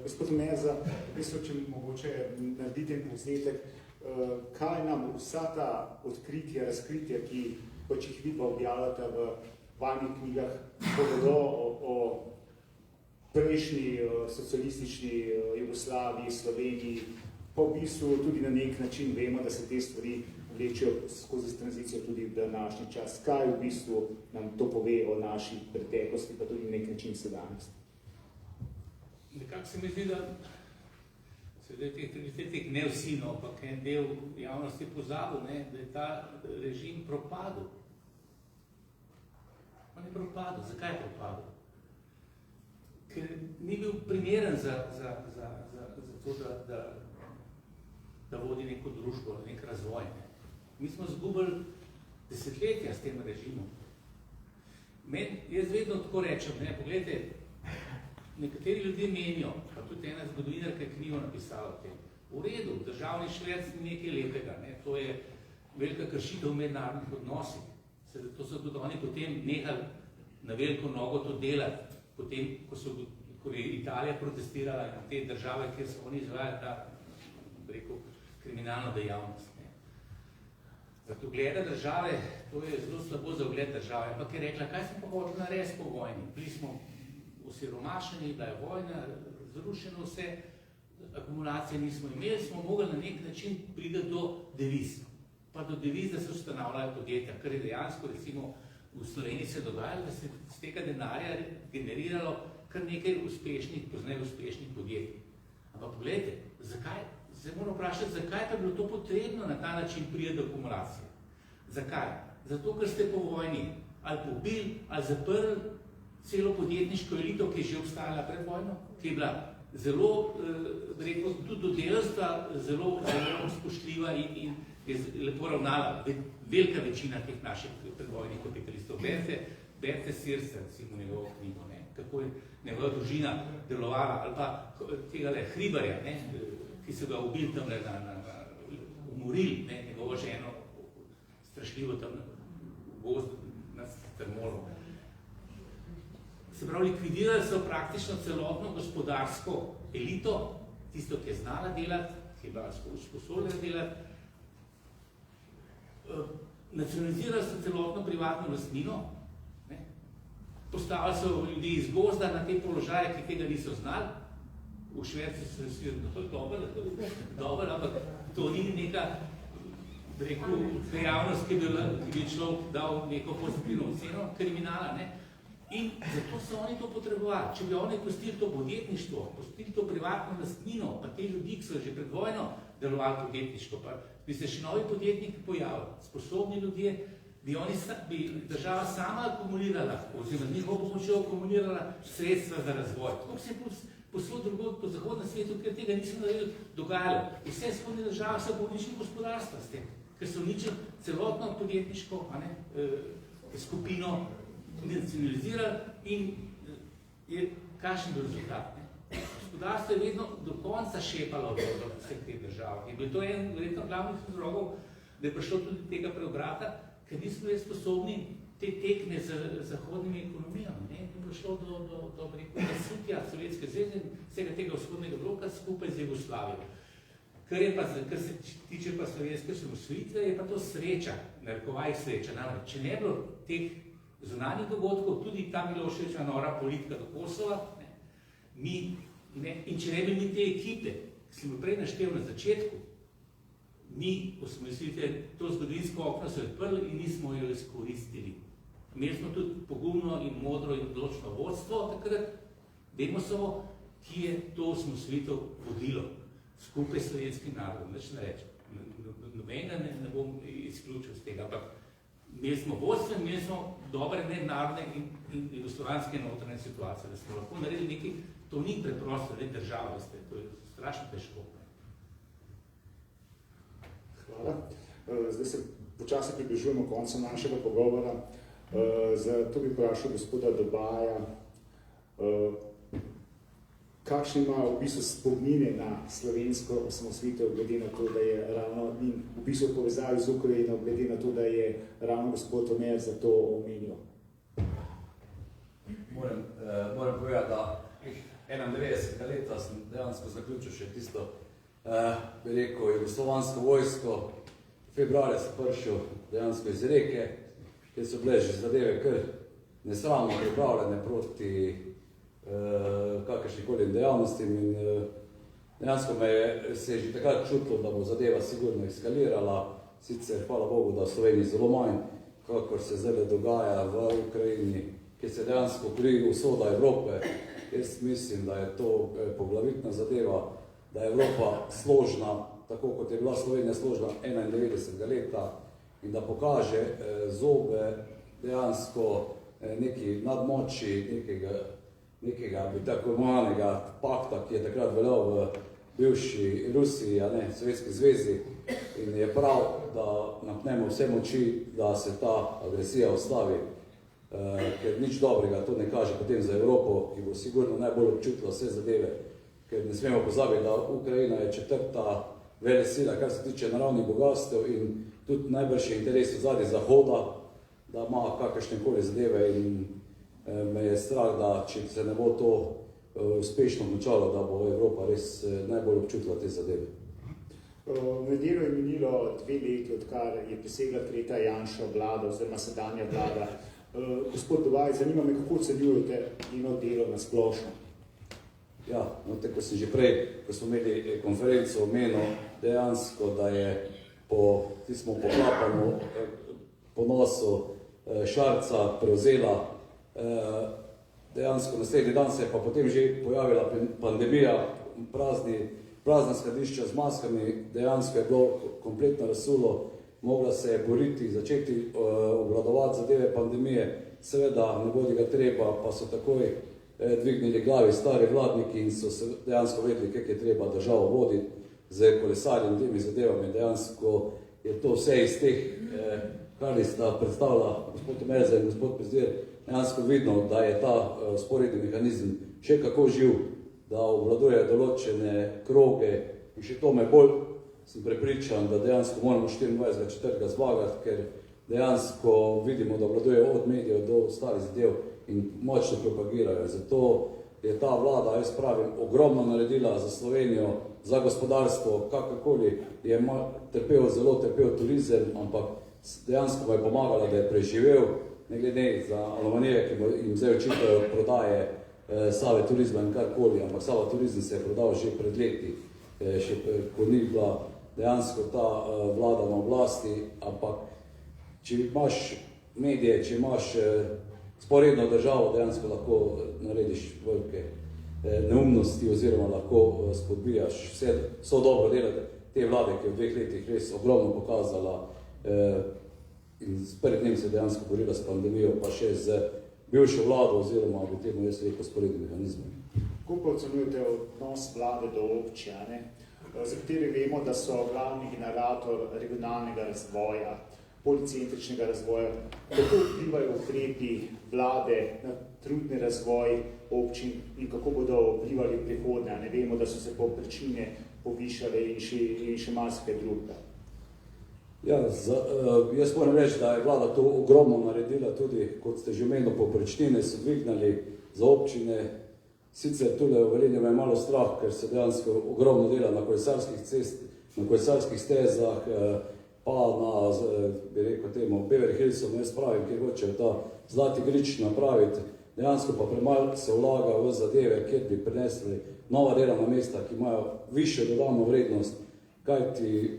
Gospod Meza, če mogoče narediti en povzetek, kaj nam vsa ta odkritja, razkritja, ki pač jih vi pa objavljate v vajnih knjigah, povedo o prejšnji socialistični Jugoslaviji, Sloveniji, pa v bistvu tudi na nek način vemo, da se te stvari vlečejo skozi tranzicijo tudi v današnji čas. Kaj v bistvu nam to pove o naši preteklosti, pa tudi na nek način sedanjosti? Nekako se mi zdi, da se ne vsi, no, ampak en del javnosti pozabil, da je ta režim propadel. On je propadel. Zakaj je propadel? Ker ni bil primeren za to, da vodi neko družbo, nek razvoj. Mi smo zgubili desetletja s tem režimom. Jaz vedno tako rečem, pogledajte, nekateri ljudje menijo, pa tudi ena zgodovinarka je knjigo napisala o tem. V redu, državni šverc ni nekaj lepega, to je velika kršitev v mednarodnih odnosih. To so tudi oni potem nehali na veliko nogo to delati, potem, ko je Italija protestirala in te države, kjer so oni izvajali ta, rekel, kriminalno dejavnost. Zato ugleda države, to je zelo slabo za ugled države, ampak je rekla, kaj smo pa hodili narediti po vojni? Bili smo osiromašeni, bila je vojna, zrušeno vse, akumulacije nismo imeli, smo mogli na nek način priti do deviz. Pa do deviz, da se ustanavljajo podjetja, kar je dejansko, recimo, v Sloveniji se dogajalo, da se z tega denarja generiralo kar nekaj uspešnih, pozneje uspešnih podjetij. Ampak pogledajte, zakaj? Se moramo vprašati, zakaj pa je bilo to potrebno na ta način priti do akumulacije? Zakaj? Zato, ker ste po vojni ali pobili, ali zaprli celo podjetniško elito, ki je že obstajala pred vojno, ki je bila zelo, rekel, tudi do delstva zelo spoštljiva in je lepo ravnala. Velika večina teh naših predvojnih kapitalistov. Berite Sirsa, recimo njegovo knjigo, kako je njegova družina delovala, ali pa tega Hribarja, ki so ga ubili tam, umorili, njegovo ženo, strašljivo tam v gozdu nad Strmolom. Se pravi, likvidirali so praktično celotno gospodarsko elito, tisto, ki je znala delati, ki je bila sposobna delati, nacionalizirali so celotno privatno lastnino, postavili so ljudi iz gozda na te položaje, ki tega niso znali. V Švedski so si dobro, ampak to ni neka, rekel, dejavnost, ki bi človek dal neko pozitivno oceno kriminala, In zato so oni to potrebovali. Če bi oni pustili to podjetništvo, pustili to privatno lastnino, pa te ljudi, ki so že pred vojno delovali podjetniško, pa bi se še novi podjetniki pojavili, sposobni ljudje, bi država sama akumulirala, oziroma njihovo pomočjo akumulirala sredstva za razvoj. Tako se je posod drugod po zahodnem svetu, ker tega nismo dogajali. Vse vzhodne države so uničili gospodarstva s tem, ker so uničili celotno podjetniško skupino, nacionalizirali in je kakšen bil rezultat. Gospodarstvo je vedno do konca šepalo v vseh teh državah. In to je verjetno glavnih razlogov, da je prišlo tudi tega preobrata, ker nismo bili sposobni te tekme z zahodnimi ekonomijami. Je prišlo do nasutja Sovjetske zveze in vsega tega vzhodnega bloka skupaj z Jugoslavijo. Kar se tiče pa sovjetske osamosvojitve, je pa to sreča, narekovajih sreča. Namreč, če ne bilo teh zunanjih dogodkov, tudi ta Miloševićeva nora politika do Kosova, in če ne bi mi te ekipe, ki sem prej naštel na začetku, mi osamosvojitve to zgodovinsko okno se odprli in nismo jo izkoristili. Imeli smo tudi pogumno in modro in odločno vodstvo takrat, vemo samo, ki je to osamosvojitev vodilo skupaj s slovenskim narodom, več ne rečem. Nobenega ne bom izključil z tega, ampak imeli smo vodstvo in imeli smo dobre mednarodne in jugoslovanske notranje situacije, da smo lahko naredili nekaj, to ni preprosto, ne država, veste, to je strašno težko. Hvala. Zdaj se počasi približujemo koncu našega pogovora. Zato bi vprašal gospoda Dobaja, kakšne ima v bistvu spomnine na slovensko osamosvojitev, glede na to, da je ravno in v bistvu povezavi z Ukrajino, glede na to, da je ravno gospod Tomer za to omenil. Moram povedati, da 91 leta sem dejansko zaključil še tisto, bi rekel, jugoslovansko vojsko. Februarja sem prišel dejansko iz Reke, kjer so bile že zadeve kar nesramno pripravljene proti kakršnikoli dejavnostim in dejansko se je že takrat čutilo, da bo zadeva sigurno eskalirala. Sicer, hvala Bogu, da v Sloveniji zelo manj, kakor se zdaj dogaja v Ukrajini, kjer se dejansko kri usoda Evrope. Jaz mislim, da je to poglavitna zadeva, da je Evropa složna, tako kot je bila Slovenija složna 91 leta in da pokaže zobe dejansko neki nadmoči, nekega bi tako imenovanega pakta, ki je takrat veljal v bivši Rusiji, Sovjetski zvezi, in je prav, da napnemo vse moči, da se ta agresija ustavi, ker nič dobrega to ne kaže potem za Evropo, ki bo sigurno najbolj občutila vse zadeve, ker ne smemo pozabiti, da Ukrajina je četrta velesila, kar se tiče naravnih bogastev in tudi najbrž je interes zadnji Zahoda, da ima kakršnekoli zadeve in me je strah, da če se ne bo to uspešno končalo, da bo Evropa res najbolj občutila te zadeve. V nedeljo je minilo 2 leti, odkar je prisegla tretja Janševa vlada oziroma sedanja vlada. Gospod Dovaj, zanima me, kako ocenjujete njeno delo na splošno? Ja, no, tako sem že prej, ko smo imeli konferenco omenil, dejansko, da je po tistem poklapanju ponosu Šarca prevzela dejansko naslednji dan se je pa potem že pojavila pandemija, prazna skladišča z maskami, dejansko je bilo kompletno razsulo, mogla se je boriti, začeti obvladovati zadeve pandemije, seveda ne bodi ga treba, pa so takoj dvignili glavi stari vladniki in so se dejansko vedeli, kako je treba državo voditi z kolesarjem temi zadevami. Dejansko je to vse iz teh, kar sta predstavila gospod Merza in gospod Pezdir, dejansko vidno, da je ta sporedni mehanizem še kako živ, da obvladuje določene kroge in še to me bolj sem prepričan, da dejansko moramo 24.4. zmagati, ker dejansko vidimo, da obvladuje od medijev do ostalih zadev in močno propagirajo. Zato je ta vlada, jaz pravim, ogromno naredila za Slovenijo, za gospodarstvo, kakorkoli je zelo trpel turizem, ampak dejansko mu je pomagala, da je preživel, ne glede za anomalije, ki jim zdaj očitajo prodaje Save turizma in karkoli, ampak Sava turizem se je prodal že pred leti, še ko ni bila dejansko ta vlada na oblasti, ampak če imaš medije, če imaš sporedno državo, dejansko lahko narediš velike neumnosti oziroma lahko spodbijaš vso dobro delo te vlade, ki je v 2 letih res ogromno pokazala in s prvim dnem se je dejansko borila s pandemijo, pa še z bivšo vlado oziroma bi temu jaz rekel sporedni mehanizmi. Kako pa ocenjujete odnos vlade do občine, za kateri vemo, da so glavni generator regionalnega razvoja, policentričnega razvoja, kako vplivajo ukrepi vlade na trudni razvoj občin in kako bodo vplivali prihodnje? Ne vemo, da so se povprečnine povišale in še marsikaj drugega. Ja, jaz moram reči, da je vlada to ogromno naredila tudi, kot ste že omenili, povprečnine so dvignali za občine. Sicer tule v Velenju me je malo strah, ker se dejansko ogromno dela na kolesarskih stezah, pa na, bi rekel temu, Beverly Hillsom, jaz pravim, kjer hočejo ta zlati grič napraviti. Dejansko pa premalo se vlaga v zadeve, kjer bi prinesli nova delovna mesta, ki imajo višjo dodano vrednost, kajti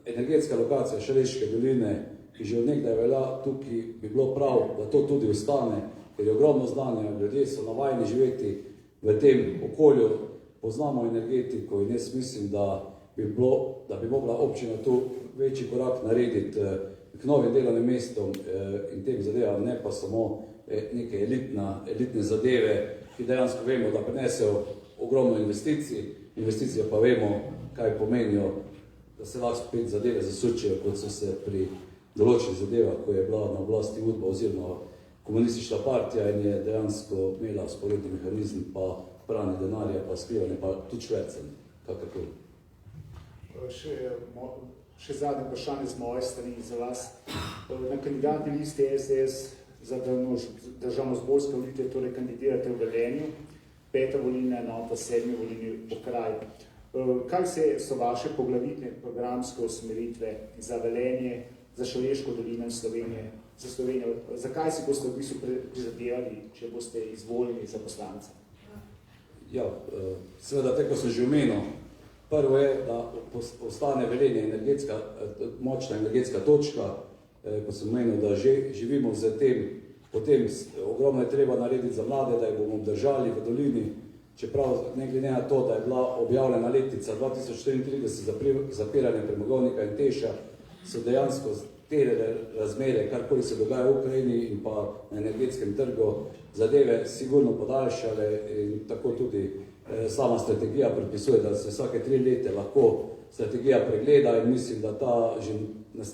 energetska lokacija Šaleške doline, ki že od nekdaj velja, tukaj bi bilo prav, da to tudi ostane, ker je ogromno znanja, ljudje so navajeni živeti v tem okolju, poznamo energetiko in jaz mislim, da bi mogla občina tu večji korak narediti k novim delovnim mestom in tem zadevam, ne pa samo neke elitne zadeve, ki dejansko vemo, da prinesejo ogromno investicij, investicije pa vemo, kaj pomenijo, da se lahko spet zadeve zasučijo, kot so se pri določenih zadevah, ko je bila na oblasti UDBA oziroma komunistična partija in je dejansko imela sporedni mehanizem, pa pranje denarja, pa skrivanje, pa tudi švercanje, kakorkoli. Še zadnje vprašanje z moje strani za vas. Na kandidatni listi SDS za državnozborske volitve, torej kandidirate v Velenju, 5. volilna enota, 7. volilni okraj. Kaj so vaše poglavitne programske usmeritve za Velenje, za Šaleško dolino in za Slovenijo? Zakaj si boste v bistvu prizadevali, če boste izvoljeni za poslanca? Ja, seveda, tako sem že omenil. Prvo je, da ostane Velenje močna energetska točka, ko sem omenil, da že živimo z tem, potem ogromno je treba narediti za mlade, da jih bomo obdržali v dolini, čeprav ne glede na to, da je bila objavljena letnica 2034 za zapiranje premogovnika in Teša, so dejansko te razmere, karkoli se dogaja v Ukrajini in pa na energetskem trgu, zadeve sigurno podaljšale in tako tudi sama strategija predpisuje, da se vsake 3 leta lahko strategija pregleda in mislim, da že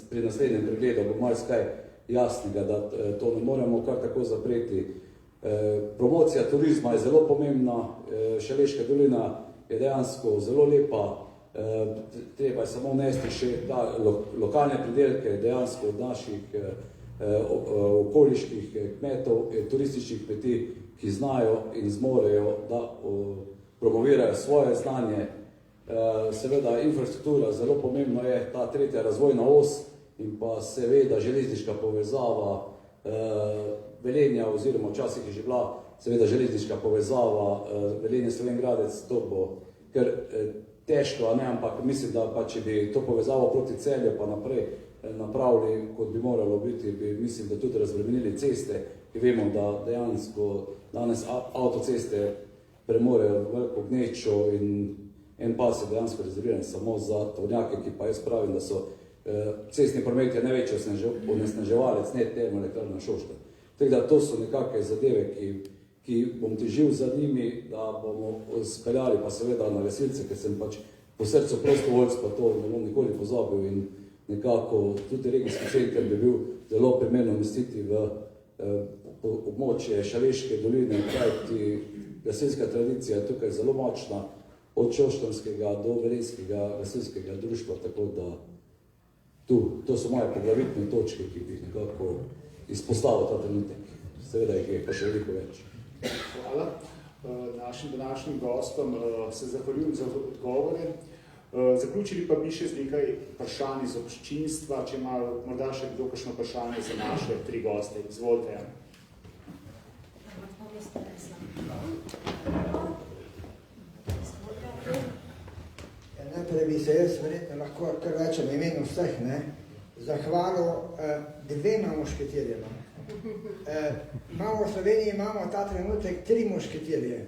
pri naslednjem pregledu bo marsikaj jasnega, da to ne moremo kar tako zapreti. Promocija turizma je zelo pomembna, Šaleška dolina je dejansko zelo lepa, treba je samo vnesti še lokalne pridelke dejansko od naših okoliških kmetov, turističnih kmetij, ki znajo in zmorejo, da promovirajo svoje znanje. Seveda infrastruktura, zelo pomembno je ta tretja razvojna os in pa seveda železniška povezava Velenja, oziroma včasih je že bila seveda železniška povezava Velenje-Slovenj Gradec, to bo kar težko, ampak mislim, da pa če bi to povezavo proti Celju pa naprej napravili, kot bi moralo biti, bi mislim, da tudi razbremenili ceste, ki vemo, da dejansko danes avtoceste premorejo veliko gnečo in en pas je dejansko rezerviran samo za tovornjake, ki pa jaz pravim, da so cestni promet je največji onesnaževalec, ne termoelektrarna Šoštanj. Tako da to so nekakve zadeve, ki bom težil za njimi, da bomo speljali pa seveda na gasilce, ker sem pač po srcu prostovoljc, pa to ne bom nikoli pozabil in nekako tudi regijski center bi bil zelo primerno umestiti v območje Šaleške doline, kajti gasilska tradicija je tukaj zelo močna, od Šoštanjskega do Velenjskega gasilskega društva, tako da to so moje poglavitne točke, ki bi nekako izpostavil ta trenutek. Seveda jih je pa še veliko več. Hvala. Našim današnjim gostom se zahvaljujem za odgovore. Zaključili pa bi še z nekaj vprašanj iz občinstva, če ima morda še kdo kakšno vprašanje za naše 3 goste. Izvolite. Najprej bi se jaz verjetno lahko kar rečem imenu vseh, zahvalil 2 mušketirjema. V Sloveniji imamo ta trenutek 3 mušketirje.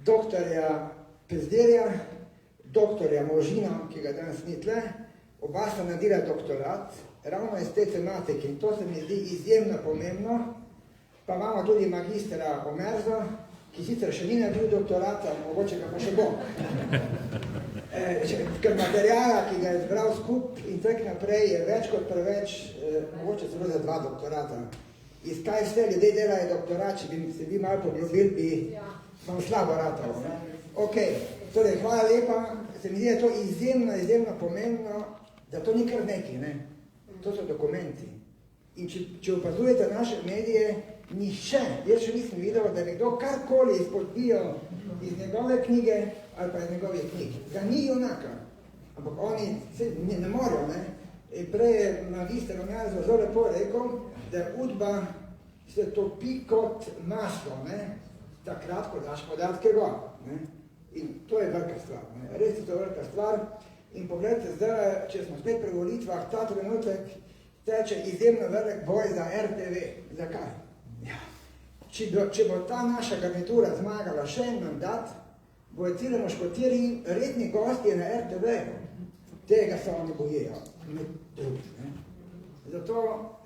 Doktorja Pezdirja, doktorja Možina, ki ga danes ni tle, oba sta naredila doktorat, ravno iz te tematike, in to se mi zdi izjemno pomembno. Pa imamo tudi magistra Omerzo, ki sicer še ni naredil doktorata, mogoče ga pa še bo. Ker materijala, ki ga je zbral skup in tak naprej, je več kot preveč, mogoče celo za 2 doktorata. Iz kaj vse ljudje delajo doktorat, če bi se vi malo poglobili, bi vam slabo ratalo. Ok, torej, hvala lepa. Se mi zdi, da je to izjemno pomembno, da to ni kar nekaj, to so dokumenti. In če opazujete naše medije, nihče, jaz še nisem videl, da bi kdo karkoli izpodbijal iz njegove knjige ali pa iz njegovih knjig. Ga ni junaka. Ampak oni ne morajo, Prej je magister Omerzo zelo lepo rekel, da udba se topi kot maslo, takrat, ko daš podatke gor. In to je velika stvar, res je to velika stvar. In pogledajte zdaj, če smo spet pri volitvah, ta trenutek teče izjemno velik boj za RTV. Zakaj? Če bo ta naša garnitura zmagala še en mandat, bojo cele moškotiri redni gosti na RTV. Tega se oni bojijo, med drugim. Zato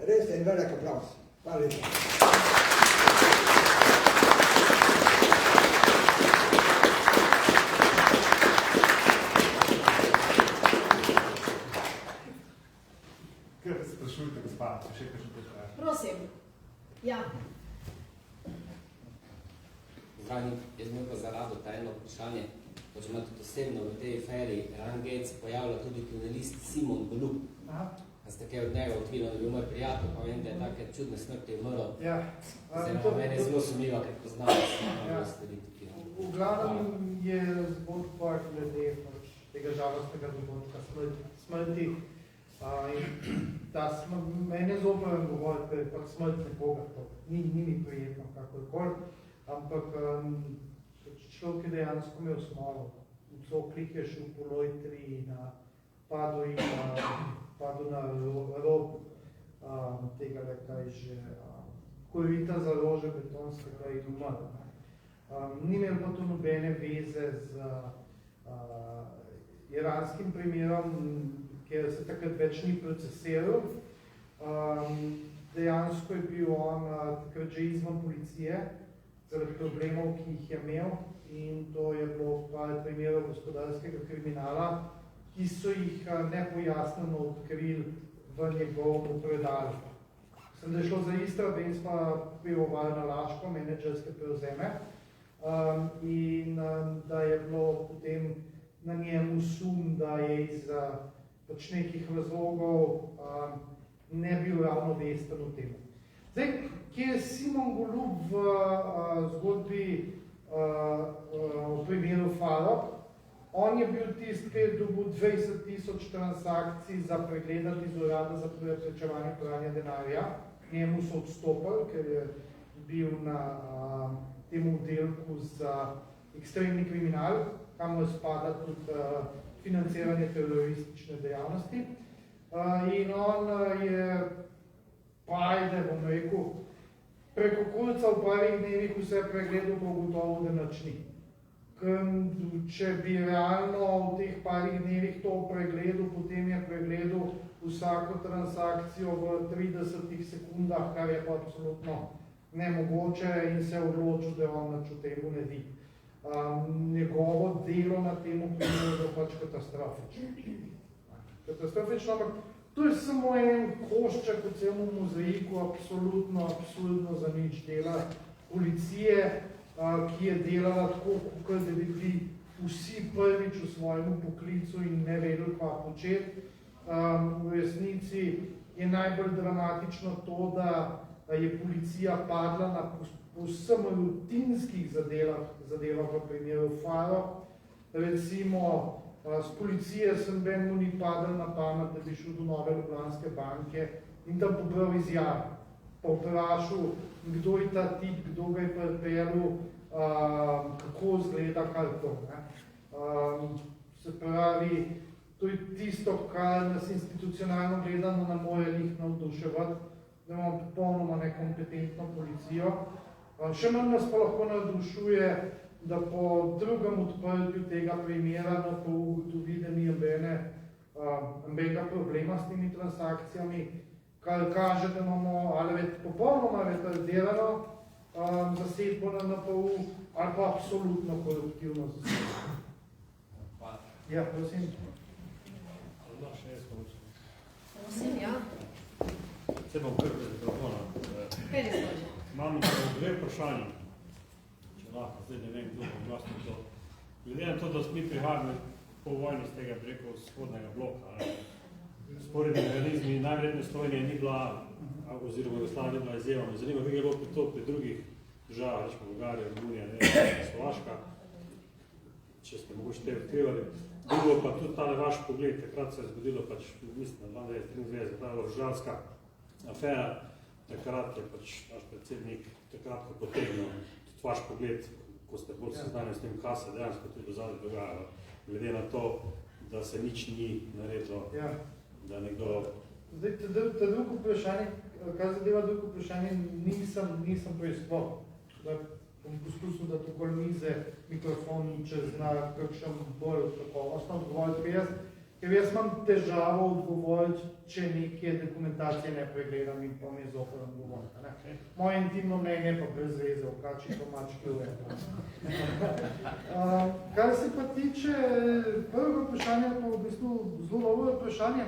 res je en velik aplavz. Hvala lepa. Kaj se sprašujete, gospa, če še kakšen vprašanje? Prosim. Ja. Zdravnik, jaz imel pa za Rado ta eno vprašanje, ko že ima tudi osebno v tej aferi Rangec pojavlja tudi kriminalist Simon Golub. A ste kaj od njega odkrili, da je bil moj prijatelj, pa vem, da je take čudne smrti umrl. Ja. Mene je zelo sumljivo, ker poznam, da se malo storiti. V glavnem je zgodba glede tega žalostnega dogodka smrti. Mene zoprem govoriti, da je pač smrt nekoga to. Ni mi prijetno kakorkoli, ampak človek je dejansko imel smolo. Coklik je šel po lojtri in padel na rob tega, kaj že, korita za lože betonskega in umrl. Ni imel pa to nobene veze z iranskim primerom, ker se takrat več ni procesiral. Dejansko je bil on takrat že izven policije, zaradi problemov, ki jih je imel, in to je bilo par primerov gospodarskega kriminala, ki so jih nepojasneno odkrili v njegovem predalu. Sem da je šlo za Istrabenz pa pivovar na Laško, menedžerske prevzeme, in da je bilo potem na njemu sum, da je iz pač nekih razlogov ne bil ravno vesten v tem. Zdaj, kje je Simon Golub v zgodbi v primeru Farok? On je bil tisti, ki je dobil 20.000 transakcij za pregledati iz urada za preprečevanje pranja denarja. Njemu so odstopili, ker je bil na tem oddelku za ekstremni kriminal, kamor spada tudi financiranje teroristične dejavnosti. In on je bom rekel, preko kulca v parih dnevih vse pregledal, pa gotovo, da nič ni. Če bi realno v teh parih dnevih to pregledal, potem je pregledal vsako transakcijo v 30 sekundah, kar je pa absolutno nemogoče in se odločil, da on nič o temu ne di. Njegovo delo na temu primeru je pač katastrofično. Katastrofično, ampak to je samo en košček v celom mozaiku, absolutno za nič dela policije, ki je delala tako, kot da bi bili vsi prvič v svojem poklicu in ne vedeli, kva početi. V resnici je najbolj dramatično to, da je policija padla na povsem rutinskih zadevah v primeru Faro. Recimo, z policije sem benmu ni padel na pamet, da bi šel do Nove Ljubljanske banke in da pobral izjave. Pa vprašal, kdo je ta tip, kdo ga je pripeljal, kako izgleda kar to. Se pravi, to je tisto, kar nas institucionalno gledano ne more njih navduševati, da imamo popolnoma nekompetentno policijo. Še manj nas pa lahko navdušuje, da po drugem odprtju tega primera NPU ugotovi, da ni nobenega problema s temi transakcijami, kar kaže, da imamo ali popolnoma retardirano zasedbo na NPU ali pa absolutno koruptivno zasedbo. Ja, prosim. Prosim, ja. Se bom kar bez mikrofona. Imam dve vprašanje, če lahko, zdaj ne vem, kdo bo glasno to. Glede na to, da smo mi prihajali po vojni z tega, bi rekel, vzhodnega bloka, sporedni mehanizmi, najvredne Slovenije ni bila, oziroma Jugoslavija ni bila izjema. Me zanima, kako je bilo to pri drugih državah, rečemo Bolgarija, Romunija, Slovaška, če ste mogoče te odkrivali. Drugo pa tudi tale vaš pogled, takrat se je zgodilo pač, mislim, na 1993, ta Rožalska afera, takrat je pač naš predsednik takrat, ko potegnil tudi vaš pogled, ko ste bolj seznanjeni s tem, kaj se dejansko tudi dozadnje dogajalo, glede na to, da se nič ni naredilo, da nekdo... Zdaj, ta drugo vprašanje, kar zadeva drugo vprašanje, nisem preiskal. Bom poskusil, da tukaj mize mikrofon čez na kakšen bolj kakovostno odgovoriti, ker jaz imam težavo odgovoriti, če neke dokumentacije ne pregledam in pa mi zoprem govoriti. Moje intimno mnenje pa brez veze, v kači to mačke uje. Kar se pa tiče prvega vprašanja, pa v bistvu zelo dobro vprašanje,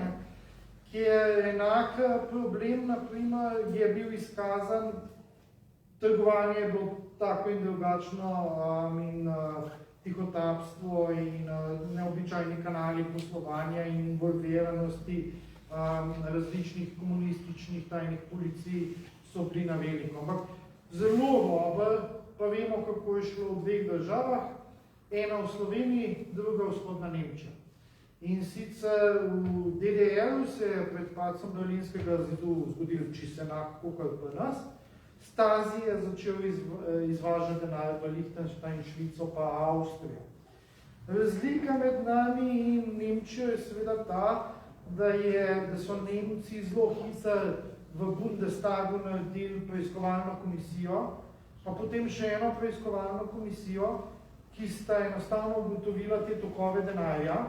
ki je enak problem, naprimer, je bil izkazan, trgovanje je bilo tako in drugačno in tihotapstvo in neobičajni kanali poslovanja in involviranosti različnih komunističnih tajnih policij so bili na veliko. Ampak zelo dobro pa vemo, kako je šlo v dveh državah, ena v Sloveniji, druga vzhodna Nemčija. In sicer v DDR-u se je pred padcem Berlinskega zidu zgodil čisto enako kot pri nas. Stasi je začel izvažati denar v Liechtenstein, Švico pa Avstrijo. Razlika med nami in Nemčijo je seveda ta, da so Nemci zelo hitro v Bundestagu naredili preiskovalno komisijo, pa potem še eno preiskovalno komisijo, ki sta enostavno ugotovila te tokove denarja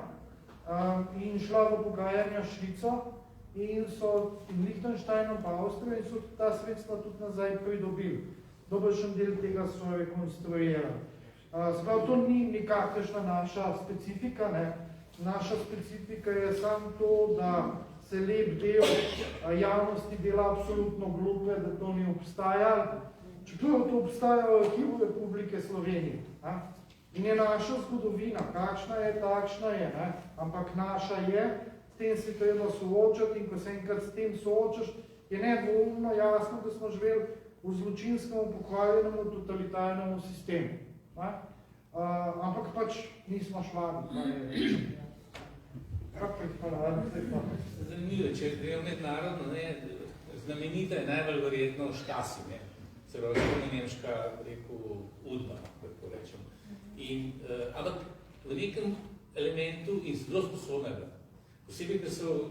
in šla v pogajanja s Švico in so Liechtensteinom pa Avstrijo in so ta sredstva tudi nazaj pridobili. Dobršen del tega so rekonstruirali. Sprav, to ni nikakršna naša specifika, ne. Naša specifika je samo to, da se lep del javnosti dela absolutno glupe, da to ni obstajalo. Čeprav to obstaja v arhivu Republike Slovenije. In je naša zgodovina, kakšna je, takšna je, ne? Ampak naša je tem se treba soočati in ko se enkrat s tem soočaš, je nedvoumno jasno, da smo živeli v zločinskem pokvarjenemu totalitarnemu sistemu. Ampak pač nismo švabi. Zanimivo, če gremo mednarodno, znamenita je najbolj verjetno Štasi, se pravi, nemška, rekel, udba, kako rečem. Ampak v nekem elementu in zelo sposobnega. Posebej, da so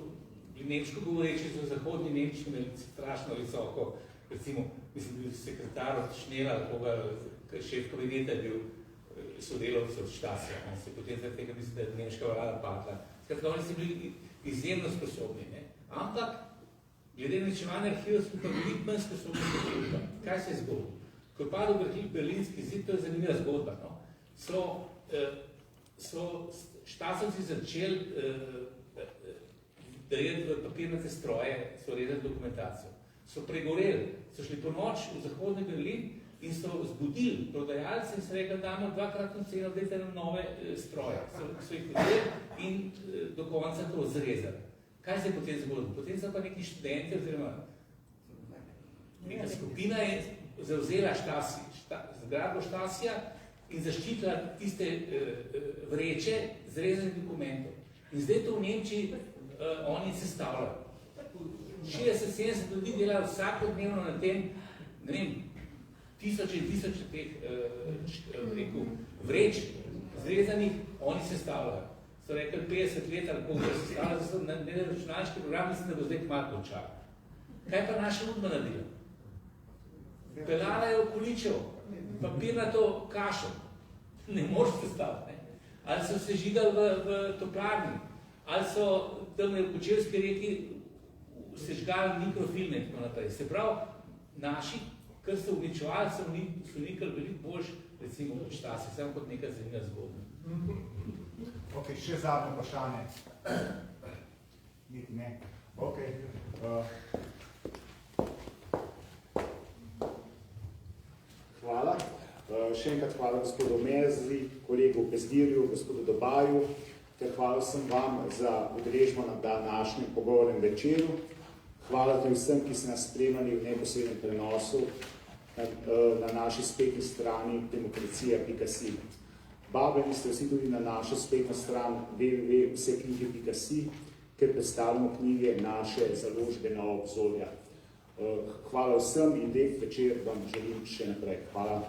nemško govoreči za zahodni Nemčiji imeli strašno visoko, recimo, mislim, bil sekretar od Šnela, koga šef kabineta je bil sodelavcev od Štasija, se potem zaradi tega mislim, da je nemška vlada padla. Skratka, oni so bili izjemno sposobni, ampak glede načevanja arhiva smo pa bili manj sposobni kot druga. Kaj se je zgodilo? Ko je padel Berlinski zid, to je zanimiva zgodba, so Štasovci začeli darjeti v papirnate stroje, so rezali dokumentacijo. So pregoreli, so šli po noč v zahodni Berlin in so zbudili prodajalce in so rekli, da damo dvakratno ceno, dajte nam nove stroje. So jih vzeli in do konca to zrezali. Kaj se je potem zgodilo? Potem so pa neki študenti, oziroma neka skupina je zavzela zgradbo Štasija in zaščitila tiste vreče zrezanih dokumentov. In zdaj to v Nemčiji oni sestavljajo. 60-70 ljudi delajo vsakodnevno na tem, ne vem, tisoče in tisoče teh vreč zrezanih, oni sestavljajo. So rekli 50 let ali koliko sestavljajo, zato ne računalniški program, mislim, da bo zdaj kmat končal. Kaj pa naša udba naredila? Pelala je okoličev, papirnato kašo. Ne moreš sestaviti, ne? Ali so se žigali v toplarni, ali so tam v Kočevski reki sežgali mikrofilme in tako naprej. Se pravi, naši, kar so uničevali, so nikoli veliko boljš, recimo v Štasi, samo kot neka zanimiva zgodba. Ok, še zadnje vprašanje. Niti ne. Ok. Hvala. Še enkrat hvala gospodu Mezli, kolegu Bezdirju, gospodu Dobaju, ter hvala vsem vam za udeležbo na današnjem pogovornem večeru. Hvala tudi vsem, ki ste nas spremljali v neposrednem prenosu na naši spletni strani demokracija.si. Vabljeni ste vsi tudi na našo spletno stran www.vseknjige.si, kjer predstavljamo knjige naše založbe Nova obzorja. Hvala vsem in lep večer vam želim še naprej. Hvala.